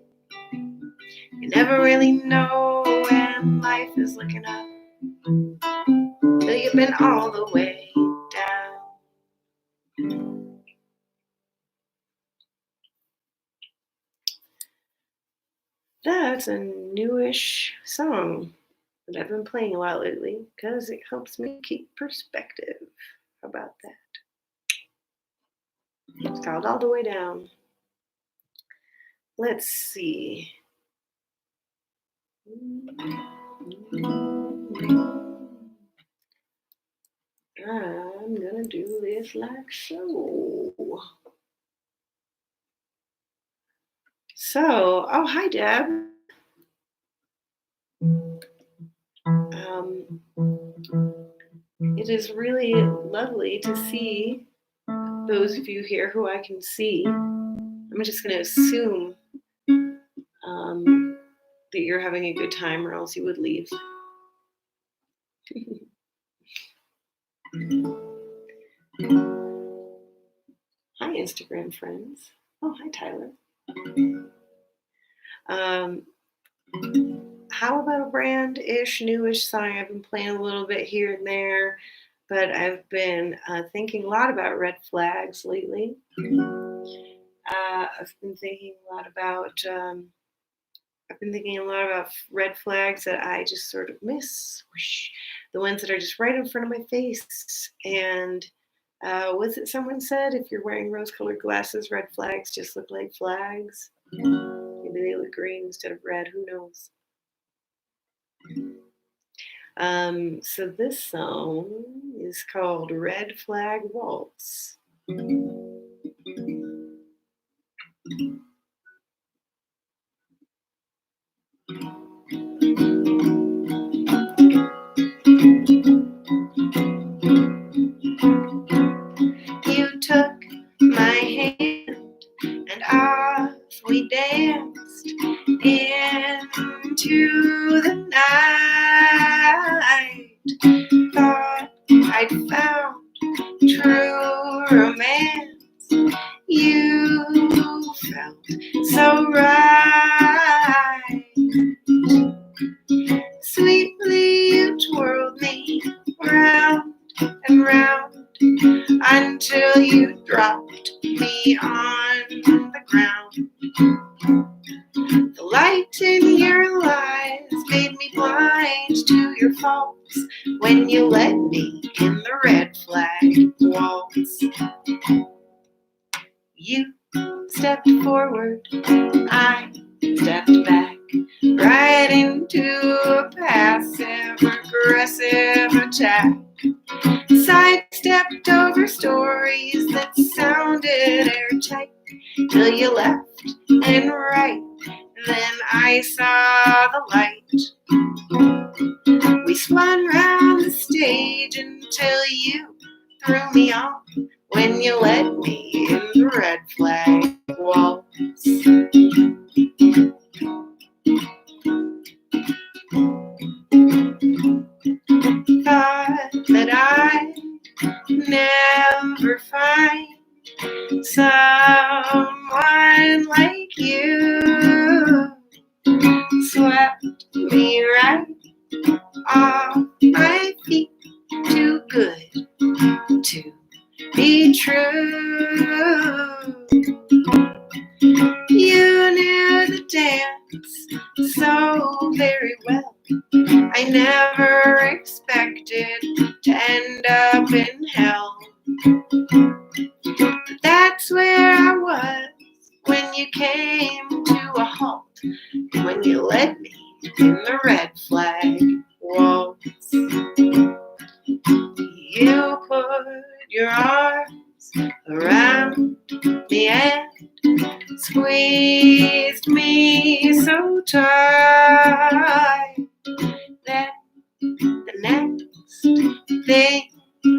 You never really know when life is looking up till you've been all the way down. That's a newish song that I've been playing a lot lately because it helps me keep perspective. How about that? It's called All the Way Down. Let's see. I'm gonna do this like so. So, oh, hi, Deb. It is really lovely to see those of you here who I can see. I'm just going to assume that you're having a good time, or else you would leave. Hi, Instagram friends. Oh, hi, Tyler. How about a brand-ish, newish song? I've been playing a little bit here and there, but I've been thinking a lot about red flags lately. I've been thinking a lot about red flags that I just sort of miss. Whoosh, the ones that are just right in front of my face. And was it someone said if you're wearing rose-colored glasses, red flags just look like flags? Maybe they look green instead of red. Who knows? So this song is called Red Flag Waltz. You took my hand and off we danced into the night. Thought I'd found true romance. You felt so right. Sweetly you twirled me round and round until you dropped me on the ground. The light in your eyes made me blind to your faults when you led me in the red flag waltz. You stepped forward, I stepped back, right into a passive-aggressive attack. Sidestepped over stories that sounded airtight till you left and right. Then I saw the light. We spun round the stage until you threw me off when you led me in the red flag waltz. Thought that I'd never find someone like you. Swept me right off my feet, too good to be true. You knew the dance so very well. I never expected to end up in hell. But that's where I was when you came to a halt, when you led me in the red flag waltz. You put your arms around me and squeezed me so tight. Then the next thing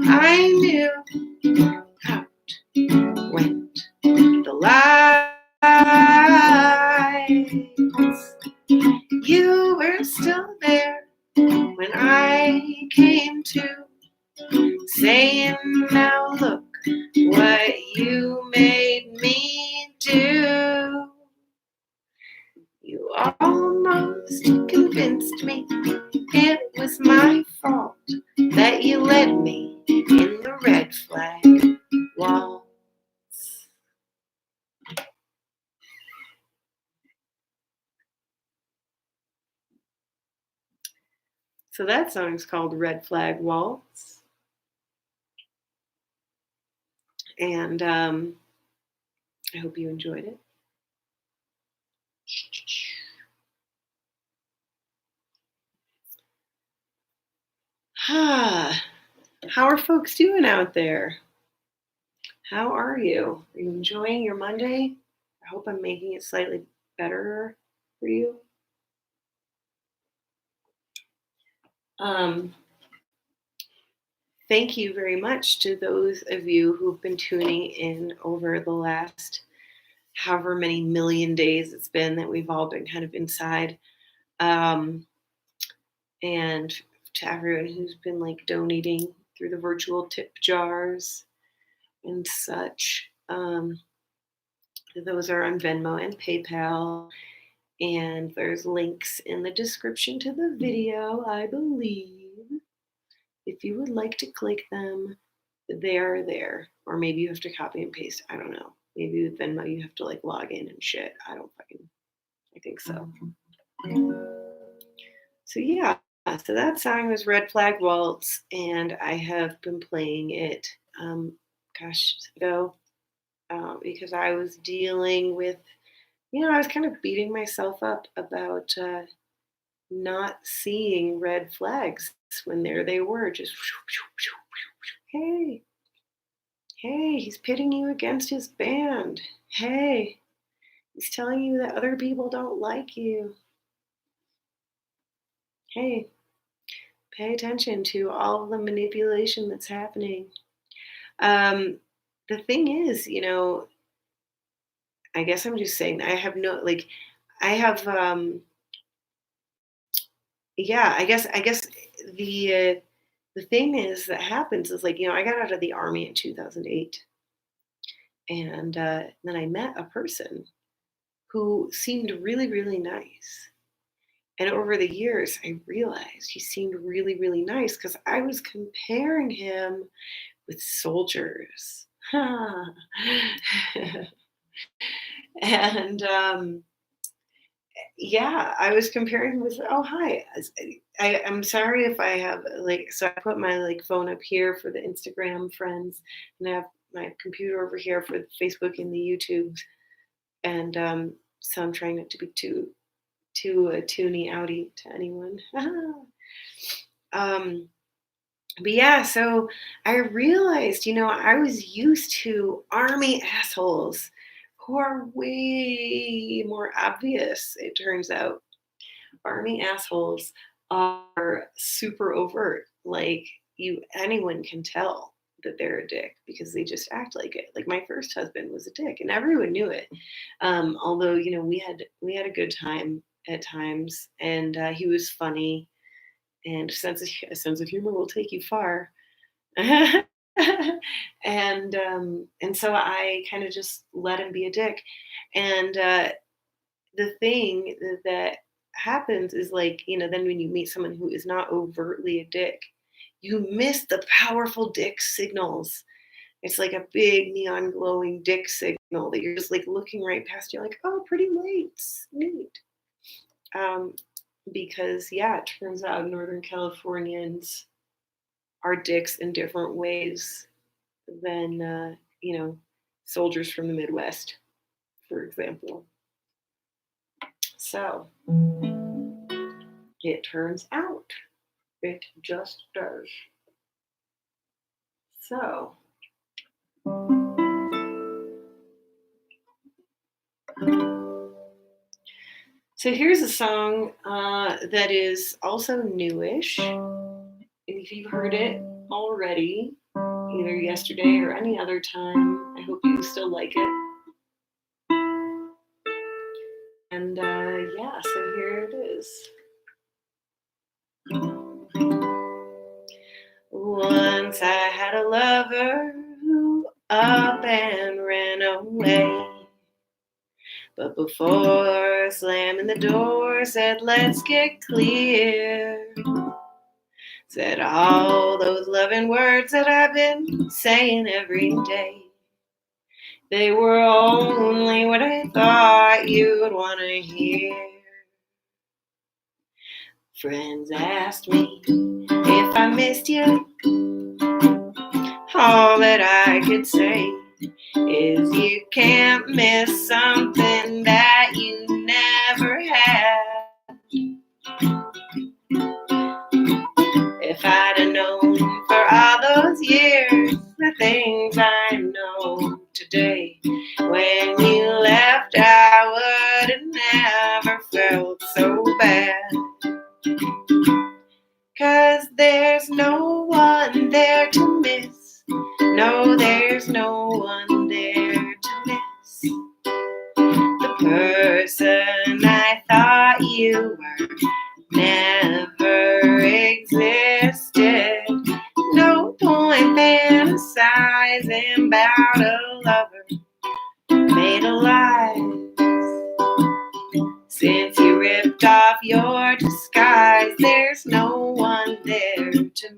I knew, out went the lights. You were still there when I came to, saying, now look what you made me do. You almost convinced me it was my fault that you led me in the red flag waltz. So that song's called Red Flag Waltz. And I hope you enjoyed it. How are folks doing out there? How are you? Are you enjoying your Monday? I hope I'm making it slightly better for you. Thank you very much to those of you who've been tuning in over the last however many million days it's been that we've all been kind of inside. And to everyone who's been like donating through the virtual tip jars and such. Those are on Venmo and PayPal. And there's links in the description to the video, I believe. If you would like to click them, they're there. Or maybe you have to copy and paste. I don't know. Maybe with Venmo you have to like log in and shit. I think so. So yeah, so that song was Red Flag Waltz, and I have been playing it, ago, because I was dealing with, I was kind of beating myself up about not seeing red flags when there they were, just hey, hey, he's pitting you against his band. Hey, he's telling you that other people don't like you. Hey, pay attention to all the manipulation that's happening. The thing is, I guess I'm just saying I have no like I have yeah, I guess the thing is that happens is like, I got out of the army in 2008, and then I met a person who seemed really really nice. And over the years, I realized he seemed really, really nice because I was comparing him with soldiers. And yeah, I was comparing with, oh, hi. I'm sorry if I have like, so I put my like phone up here for the Instagram friends, and I have my computer over here for the Facebook and the YouTube. And so I'm trying not to be too toony outy to anyone. um, but yeah, so I realized, I was used to army assholes who are way more obvious, it turns out. Army assholes are super overt. Like anyone can tell that they're a dick because they just act like it. Like my first husband was a dick, and everyone knew it. Although we had a good time at times, and he was funny, and a sense of humor will take you far. And so I kind of just let him be a dick. And the thing that happens is like, then when you meet someone who is not overtly a dick, you miss the powerful dick signals. It's like a big neon glowing dick signal that you're just like looking right past. You're like, oh, pretty lights, neat. Um, because yeah, it turns out Northern Californians are dicks in different ways than soldiers from the Midwest, for example. So it turns out it just does. So here's a song that is also newish. If you've heard it already, either yesterday or any other time, I hope you still like it. And yeah, so here it is. Once I had a lover who up and ran away. But before slamming the door, said, let's get clear. Said all those loving words that I've been saying every day. They were only what I thought you'd want to hear. Friends asked me if I missed you. All that I could say is you can't miss something that you never had. If I'd have known for all those years the things I know today, when you left I would have never felt so bad. 'Cause there's no one there to miss. No, there's no one there to miss. The person I thought you were never existed. No point fantasizing about a lover made alive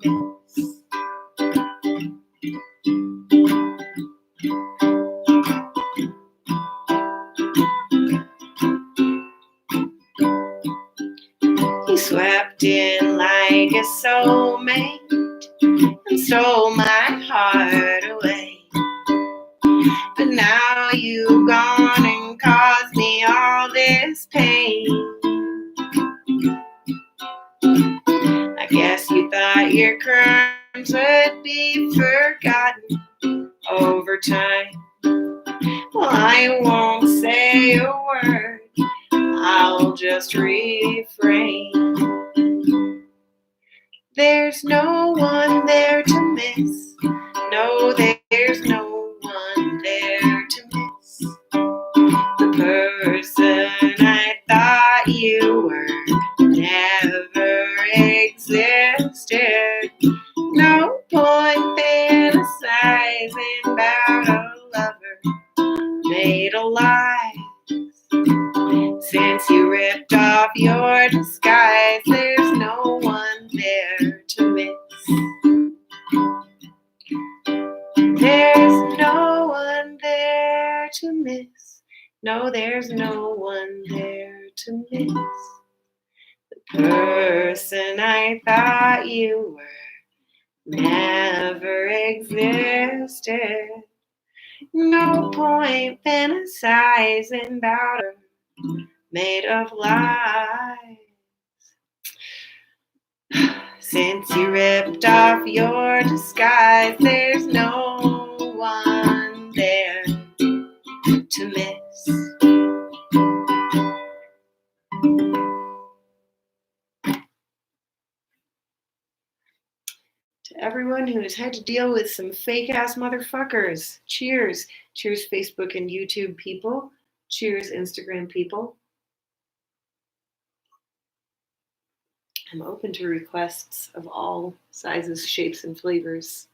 to miss. He swept in like a soulmate and stole my heart away. But now you've gone and caused me all this pain. I guess you thought your crimes would be forgotten over time. Well, I won't say a word, I'll just refrain. There's no one there to miss. No, there's no one there to miss. The person I thought you were never existed. No point fantasizing about a lover made alive. Since you ripped off your disguise, there's no one there to miss. There's no one there to miss. No, there's no one there to miss. The person I thought you were never existed. No point fantasizing about her made of lies. Since you ripped off your disguise, there's no one there to miss. To everyone who has had to deal with some fake-ass motherfuckers, cheers. Cheers, Facebook and YouTube people. Cheers, Instagram people. I'm open to requests of all sizes, shapes, and flavors.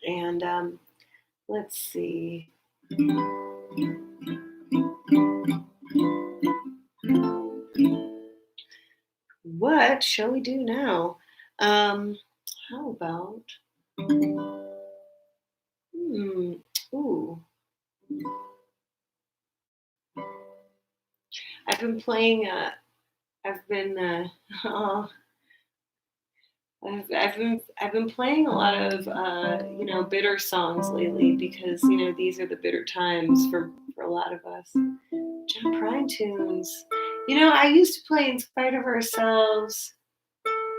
And let's see. What shall we do now? How about... Ooh. I've been playing. I've been playing a lot of bitter songs lately because these are the bitter times for a lot of us. John Prine tunes. I used to play In Spite of Ourselves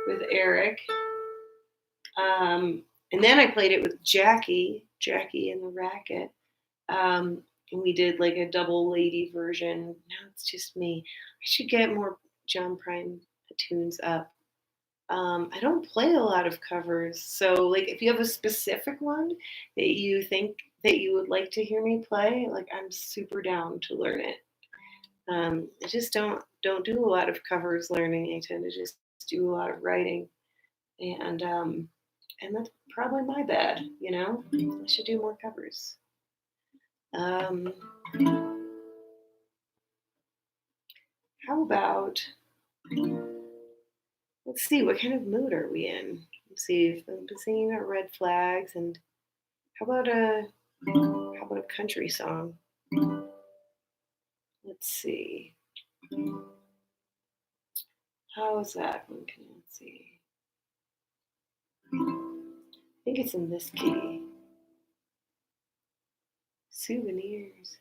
with Eric, and then I played it with Jackie and the Racket. And we did like a double lady version. Now it's just me. I should get more John Prine tunes up. I don't play a lot of covers. So like if you have a specific one that you think that you would like to hear me play, like I'm super down to learn it. I just don't do a lot of covers learning. I tend to just do a lot of writing. And that's probably my bad, I should do more covers. How about, let's see, what kind of mood are we in? Let's see, I've been singing about red flags, and how about a country song? Let's see. How's that one? Let's see. I think it's in this key. Souvenirs.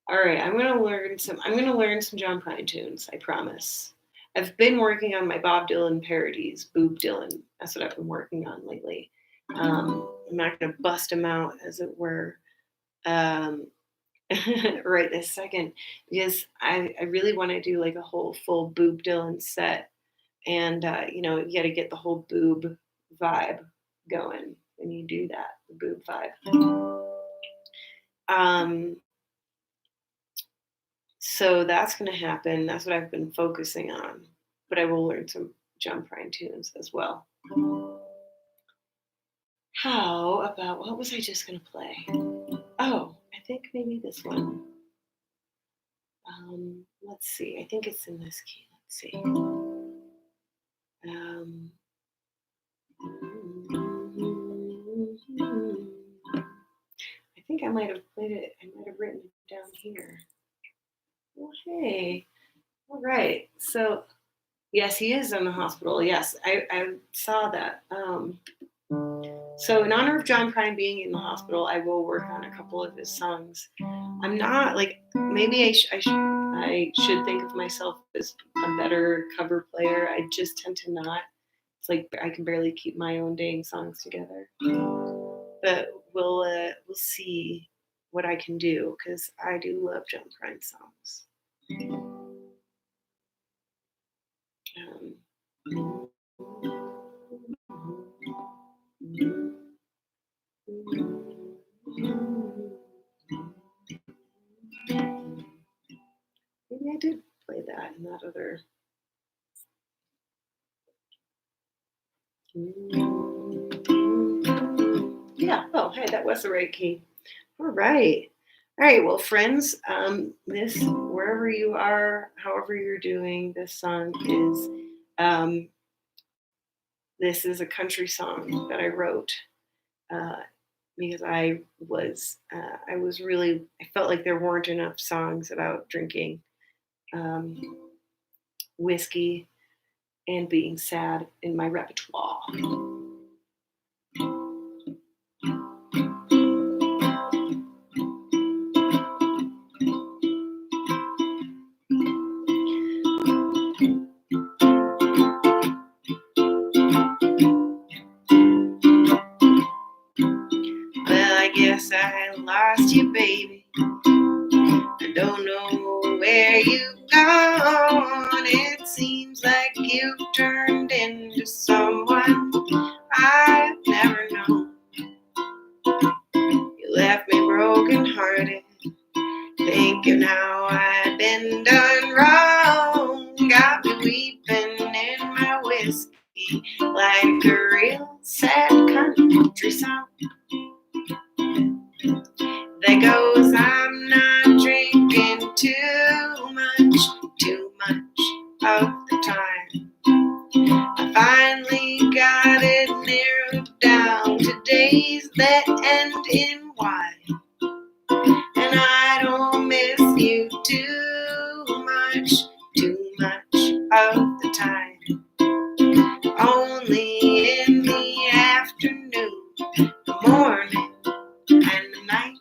All right, I'm gonna learn some John Prine tunes. I promise. I've been working on my Bob Dylan parodies, Boob Dylan. That's what I've been working on lately. I'm not gonna bust them out, as it were, right this second, because I really want to do like a whole full Boob Dylan set, and you got to get the whole boob vibe going when you do that, the boob vibe. So that's going to happen. That's what I've been focusing on. But I will learn some John Prine tunes as well. How about, what was I just going to play? Oh, I think maybe this one. Let's see. I think it's in this key. Let's see. I think I might have played it. I might have written it down here. Well, hey. All right. So, yes, he is in the hospital. Yes, I saw that. So, in honor of John Prine being in the hospital, I will work on a couple of his songs. I'm not like maybe I should think of myself as a better cover player. I just tend to not. It's like I can barely keep my own dang songs together. But we'll see what I can do because I do love John Prine songs. Maybe I did play that in that other. Yeah. Oh, hey, that was the right key. All right. All right. Well, friends, this wherever you are, however you're doing, this song is this is a country song that I wrote because I was really I felt like there weren't enough songs about drinking whiskey and being sad in my repertoire. Well, I guess I lost you, baby. I don't know where you've gone. It seems like you've turned into someone I've never known. You left me broken hearted, thinking how I'd been done wrong. Got me weeping in my whiskey like a real sad country song. That goes, I'm not drinking too much of the time. I finally got it narrowed down to days that end in Y. And I don't miss you too much of the time. Only in the afternoon, the morning, and the night.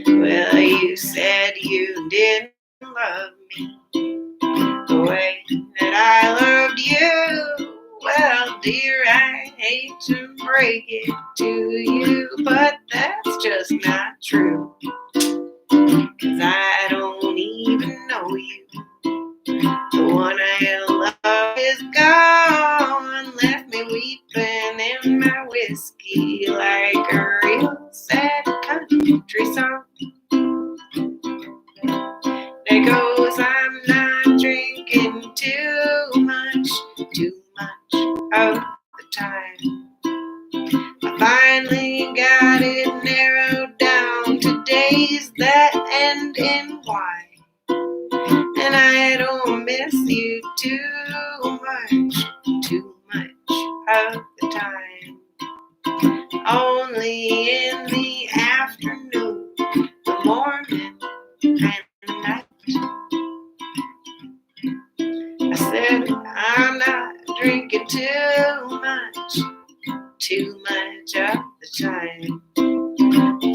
Well, you said you didn't love me the way that I loved you. Well, dear, I hate to break it to you, but that's just not true. 'Cause I don't even know you. The one I love is gone, left me weeping in my whiskey like a real sad country song. There goes, I'm not drinking too much of the time. I finally got it narrowed down to days that end in Y. And I don't miss you too much of the time. Only in the afternoon, the morning, and the night. I said, I'm not drinking too much of the time.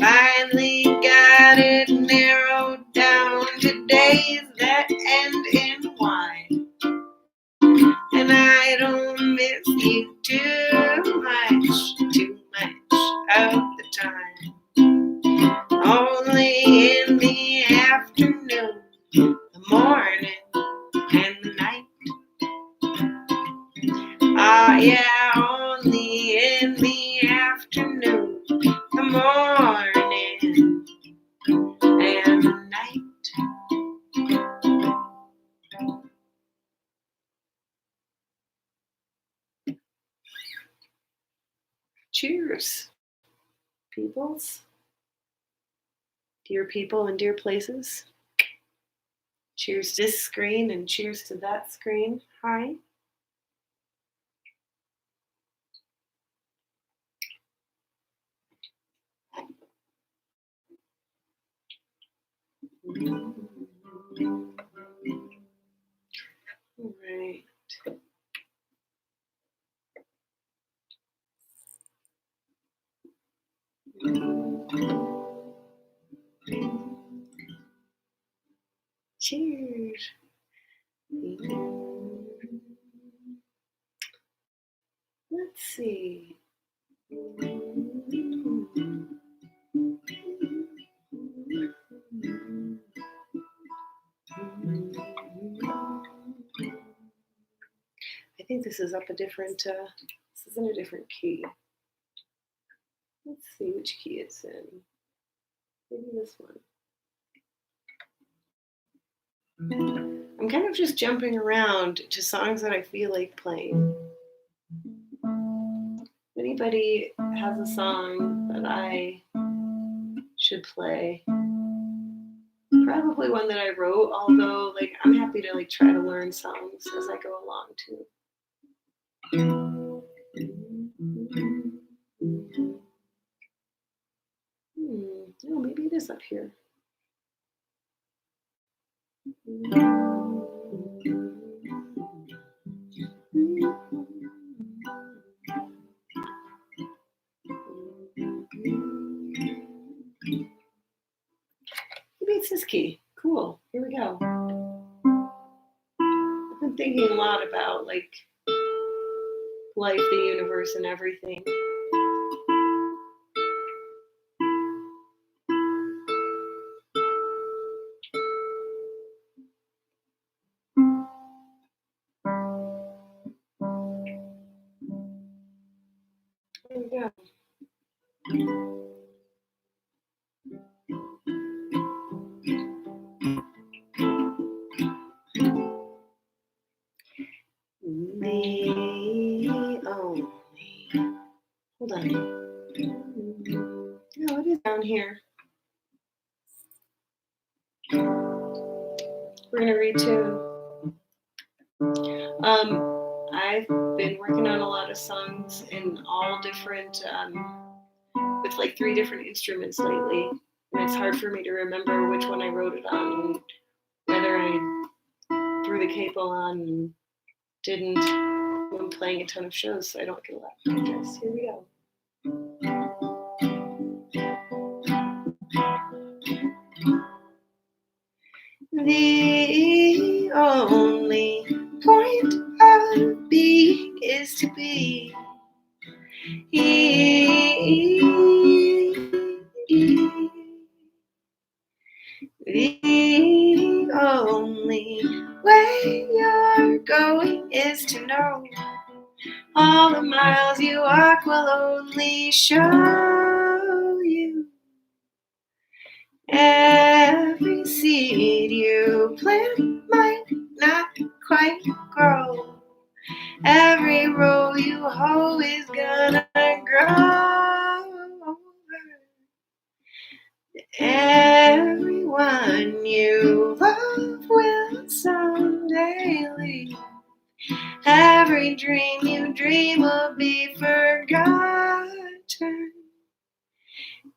Finally got it narrowed down to days that end in Y. And I don't miss you too much of the time. Only in the afternoon, the morning, and the night. Yeah, only in the afternoon, the morning, and the night. Cheers, peoples. Dear people and dear places. Cheers to this screen and cheers to that screen. Hi. All right. Cheers. Let's see. I think this is up a different, this is in a different key. Let's see which key it's in. Maybe this one. I'm kind of just jumping around to songs that I feel like playing. If anybody has a song that I should play, probably one that I wrote, although like I'm happy to like try to learn songs as I go along too. Oh, maybe it is up here. Maybe it's this key. Cool. Here we go. I've been thinking a lot about like life, the universe, and everything. There we go. Hold on. No, it is down here. We're gonna retune. I've been working on a lot of songs in all different, with like 3 different instruments lately, and it's hard for me to remember which one I wrote it on and whether I threw the capo on and didn't. I'm playing a ton of shows, so I don't get a lot of practice. Here we go. The only point of being is to be. The only way you're going is to know. All the miles you walk will only show you. Every seed you plant might not quite grow. Every row you hoe is gonna grow. Everyone you love will someday leave. Every dream you dream will be forgotten.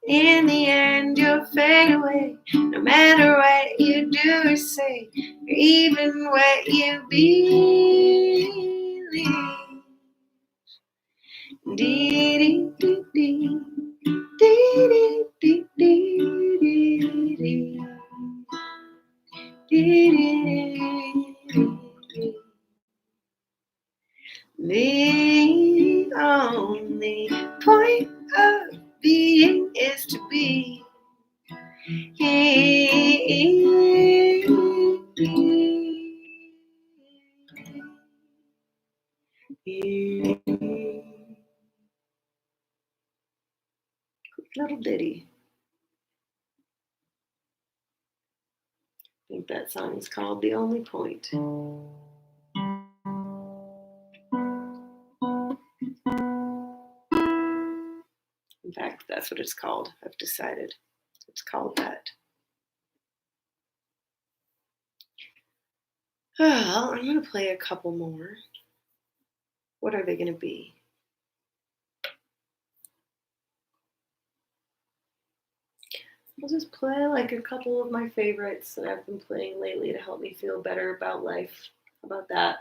In the end, you'll fade away, no matter what you do or say, or even what you believe. Dee dee dee dee dee dee dee dee. The only point of being is to be. Quick little ditty. I think that song is called The Only Point. In fact, that's what it's called. I've decided it's called that. Well, I'm going to play a couple more. What are they going to be? I'll just play like a couple of my favorites that I've been playing lately to help me feel better about life. How about that?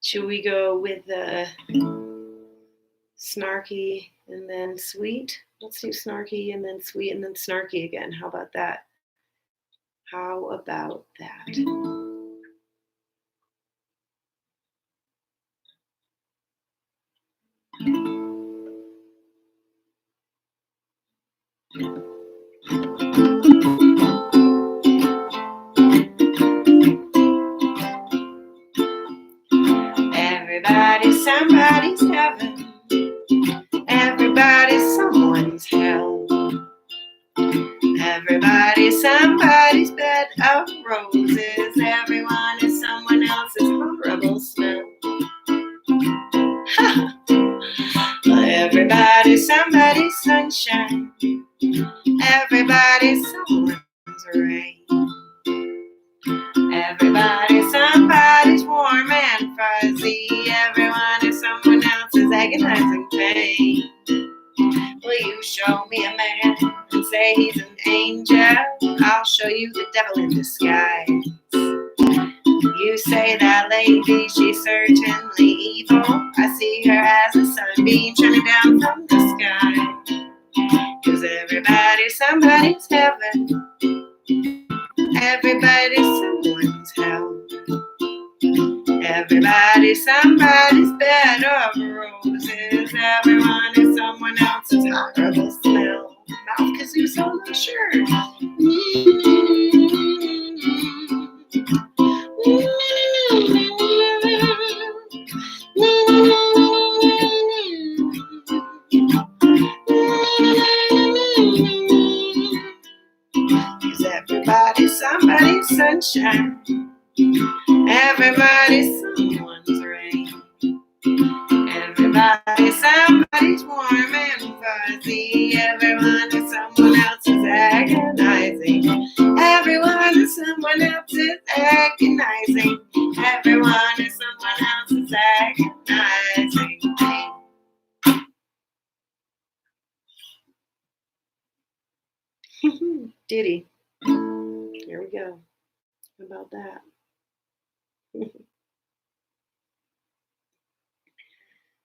Should we go with snarky and then sweet? Let's do snarky and then sweet and then snarky again. How about that? How about that? Everybody's somebody's heaven. Everybody's someone's hell. Everybody's somebody's bed of roses. Everyone is someone else's horrible smell. Everybody's somebody's sunshine. Everybody's someone's rain. Everybody's somebody's warm and fuzzy. Everyone is someone else's agonizing pain. Will you show me a man and say he's an angel? I'll show you the devil in disguise. You say that lady, she's certainly evil. I see her as a sunbeam shining down from the sky. 'Cause everybody's somebody's heaven. Everybody's someone's hell. Everybody's somebody's bed of roses. Everyone is someone else's horrible smell. Mouth kazoo solo shirt. Everybody's somebody's sunshine. Everybody's someone's rain. Everybody's somebody's warm and fuzzy. Everyone is someone else's agonizing. Everyone is someone else's agonizing. Everyone is someone else's agonizing. Diddy. Here we go. How about that?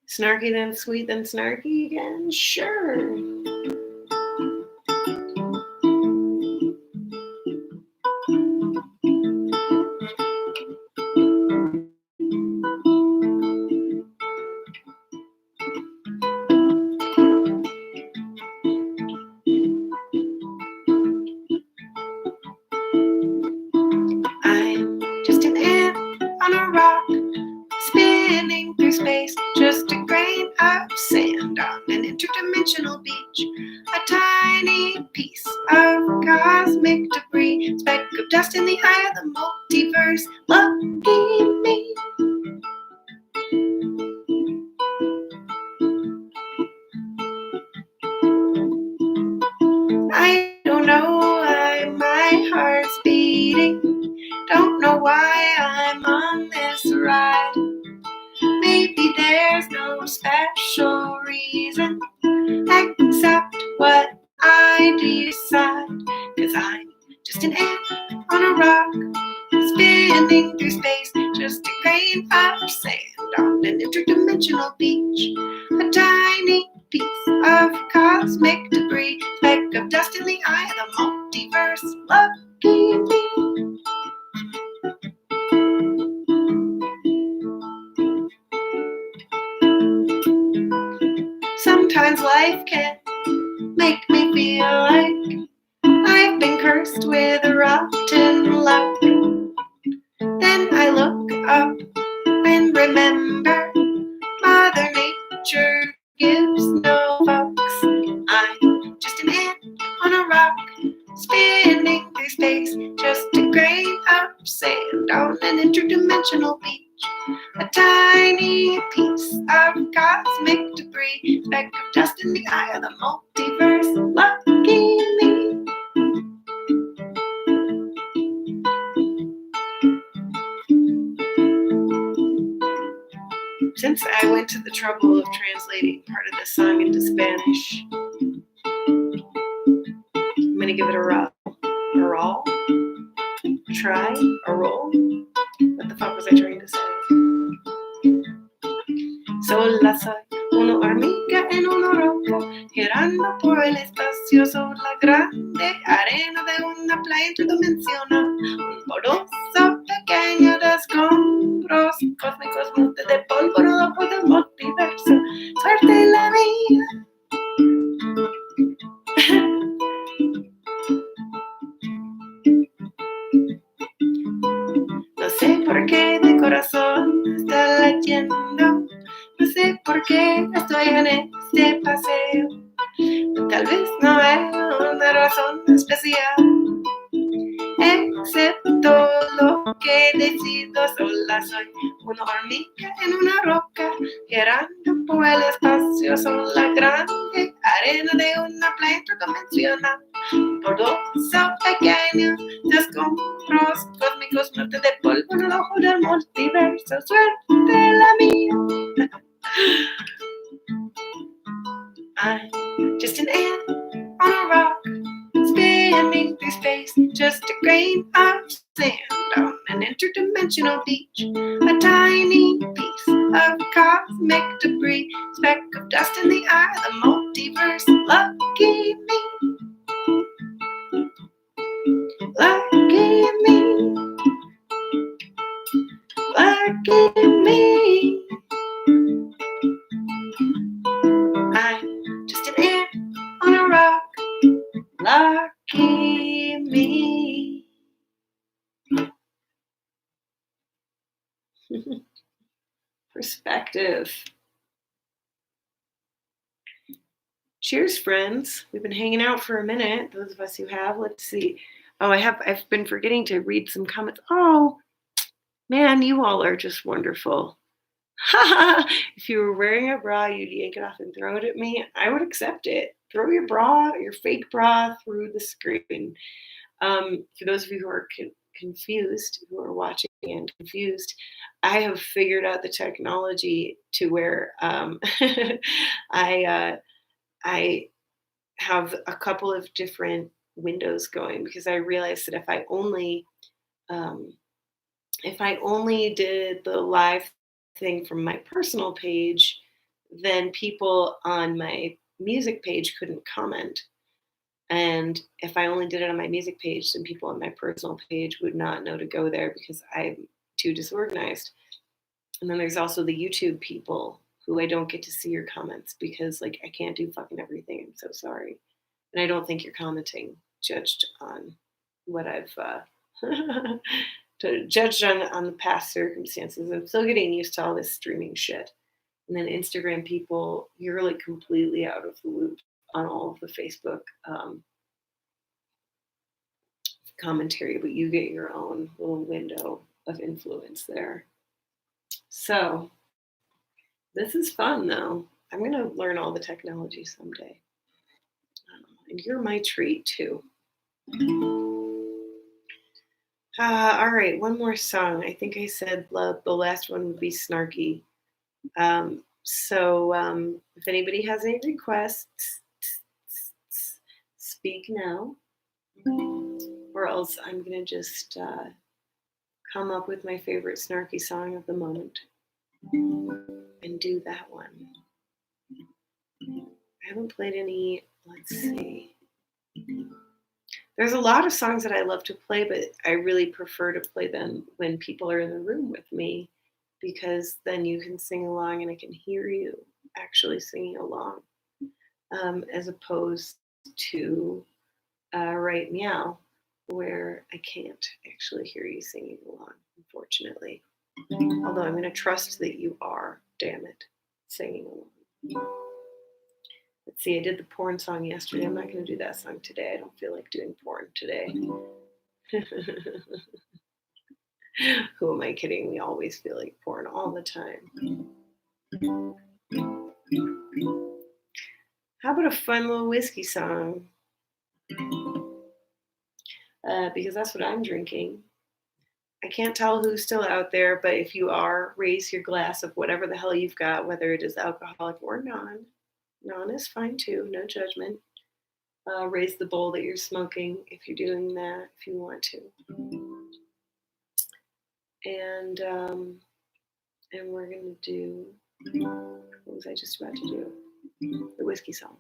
Snarky then sweet then snarky again? Sure. I'm just an ant on a rock, spinning through space, just a grain of sand on an interdimensional beach, a tiny piece of cosmic debris, speck of dust in the eye of the multiverse. Lucky me. I don't know why my heart's beating, don't know why I'm on this ride. Maybe there's no special reason except what I decide. 'Cause I'm just an ant on a rock, spinning through space, just a grain of sand on an interdimensional beach, a tiny piece of cosmic debris, speck of dust in the eye of the multiverse. Lucky me. Sometimes life can make me feel like I've been cursed with a rotten luck. Then I look up and through space, just a grain of sand on an interdimensional beach. A tiny piece of cosmic debris, speck of dust in the eye of the multiverse. Lucky me. Since I went to the trouble of translating part of this song into Spanish, I'm gonna give it a roll. Try? A roll? What the fuck was I trying to say? Sola soy una hormiga en una roca, girando por el espacio sola grande, arena de una playa interdimensional, un poroso pequeño de escombros cósmicos, montes de polvo rojo del multiverso, suerte la mía. No sé por qué de corazón está latiendo, no sé por qué estoy en este paseo, tal vez no hay una razón especial, excepto lo que decido. Sola soy una hormiga en una roca, girando por el espacio, sola grande, arena de una playa interdimensional, poroso pequeño de escombros cósmicos, norte de polvo en el ojo del multiverso, suerte la mía. I'm just an ant on a rock, spinning through space, just a grain of sand on an interdimensional beach. A tiny piece of cosmic debris, speck of dust in the eye of the multiverse. Lucky me. Lucky me. Lucky me. I'm just an ant on a rock. Lucky me. Perspective. Cheers, friends. We've been hanging out for a minute. Those of us who have, let's see. Oh, I've been forgetting to read some comments. Oh, man, you all are just wonderful. If you were wearing a bra, you'd yank it off and throw it at me. I would accept it. Throw your bra, your fake bra, through the screen. For those of you who are confused, who are watching and confused, I have figured out the technology to where I have a couple of different windows going, because I realized that if I only did the live thing from my personal page, then people on my music page couldn't comment. And if I only did it on my music page, then people on my personal page would not know to go there because I'm too disorganized. And then there's also the YouTube people who I don't get to see your comments because, like, I can't do fucking everything. I'm so sorry. And I don't think you're commenting judged on what I've judged on the past circumstances. I'm still getting used to all this streaming shit. And then Instagram people, you're like completely out of the loop on all of the Facebook commentary, but you get your own little window of influence there. So this is fun, though. I'm going to learn all the technology someday. And you're my treat, too. All right, one more song. I think I said the last one would be Snarky. So if anybody has any requests, speak now. Or else I'm going to just come up with my favorite Snarky song of the moment and do that one. I haven't played any, let's see. There's a lot of songs that I love to play, but I really prefer to play them when people are in the room with me, because then you can sing along and I can hear you actually singing along, as opposed to Right Meow, where I can't actually hear you singing along, unfortunately. Although I'm going to trust that you are, damn it, singing along. Let's see, I did the porn song yesterday. I'm not going to do that song today. I don't feel like doing porn today. Who am I kidding? We always feel like porn all the time. How about a fun little whiskey song? Because that's what I'm drinking. I can't tell who's still out there, but if you are, raise your glass of whatever the hell you've got, whether it is alcoholic or non. Non is fine too, no judgment. Raise the bowl that you're smoking if you're doing that, if you want to. And we're gonna do, what was I just about to do? The whiskey song.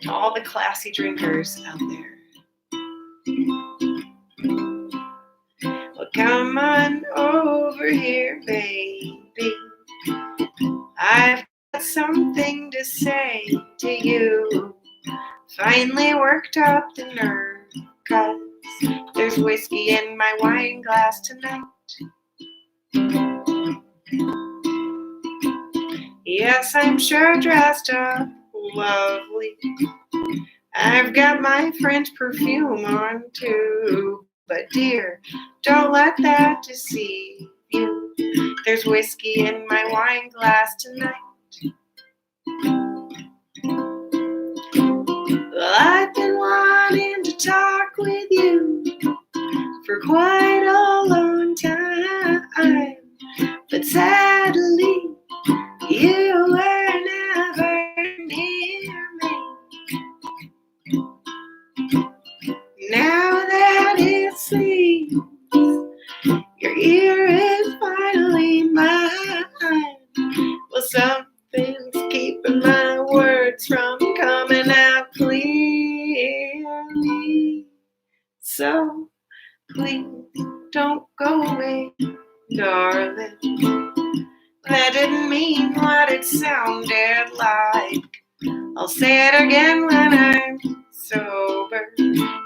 To all the classy drinkers out there. Well, come on over here, baby. I've got something to say to you. Finally worked up the nerve, 'cause there's whiskey in my wine glass tonight. Yes, I'm sure dressed up lovely. I've got my French perfume on too. But dear, don't let that deceive you. There's whiskey in my wine glass tonight. Well, I've been wanting to talk with you for quite a long time, but sadly, you were never near me. Now that it seems your ear is finally mine, well, something's keeping my words from coming out clearly. So please don't go away, darling. That didn't mean what it sounded like. I'll say it again when I'm sober.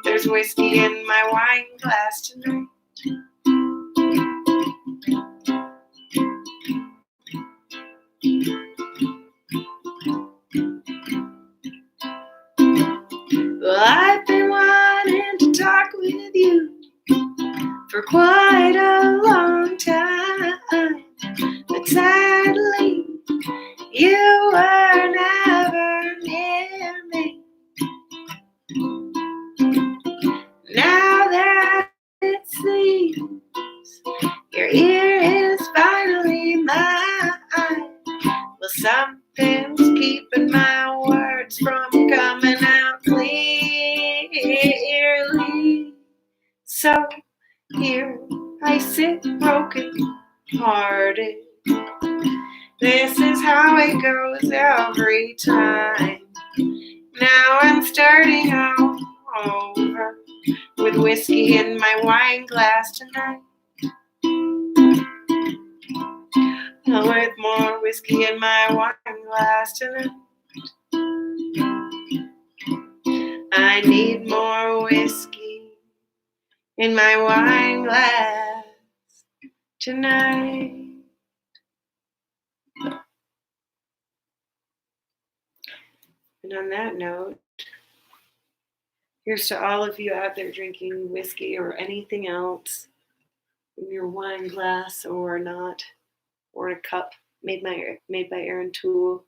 There's whiskey in my wine glass tonight. Well, I've been wanting to talk with you for quite a long time, but sadly, you were never near me. Now that it seems your ear is finally mine, well, something's keeping my words from coming out clearly. So here I sit broken hearted. This is how it goes every time. Now I'm starting out over with whiskey in my wine glass tonight. With more whiskey in my wine glass tonight. I need more whiskey in my wine glass tonight. And on that note, here's to all of you out there drinking whiskey or anything else in your wine glass or not, or in a cup made by Aaron Toole.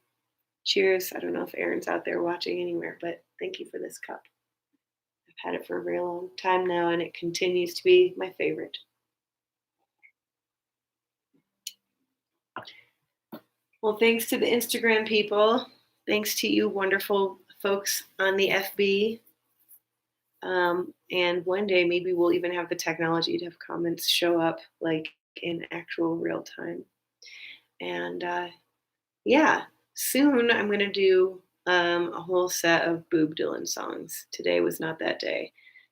Cheers. I don't know if Aaron's out there watching anywhere, but thank you for this cup. I've had it for a very long time now, and it continues to be my favorite. Well, thanks to the Instagram people. Thanks to you wonderful folks on the FB. And one day maybe we'll even have the technology to have comments show up like in actual real time. And yeah, soon I'm going to do a whole set of Boob Dylan songs. Today was not that day,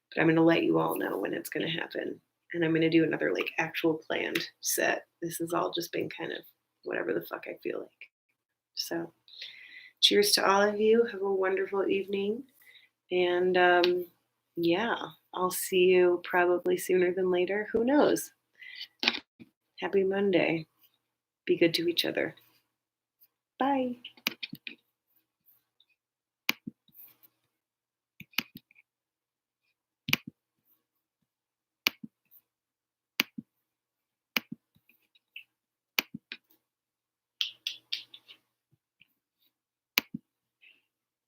but I'm going to let you all know when it's going to happen. And I'm going to do another like actual planned set. This has all just been kind of whatever the fuck I feel like. So cheers to all of you. Have a wonderful evening. And yeah, I'll see you probably sooner than later. Who knows? Happy Monday. Be good to each other. Bye.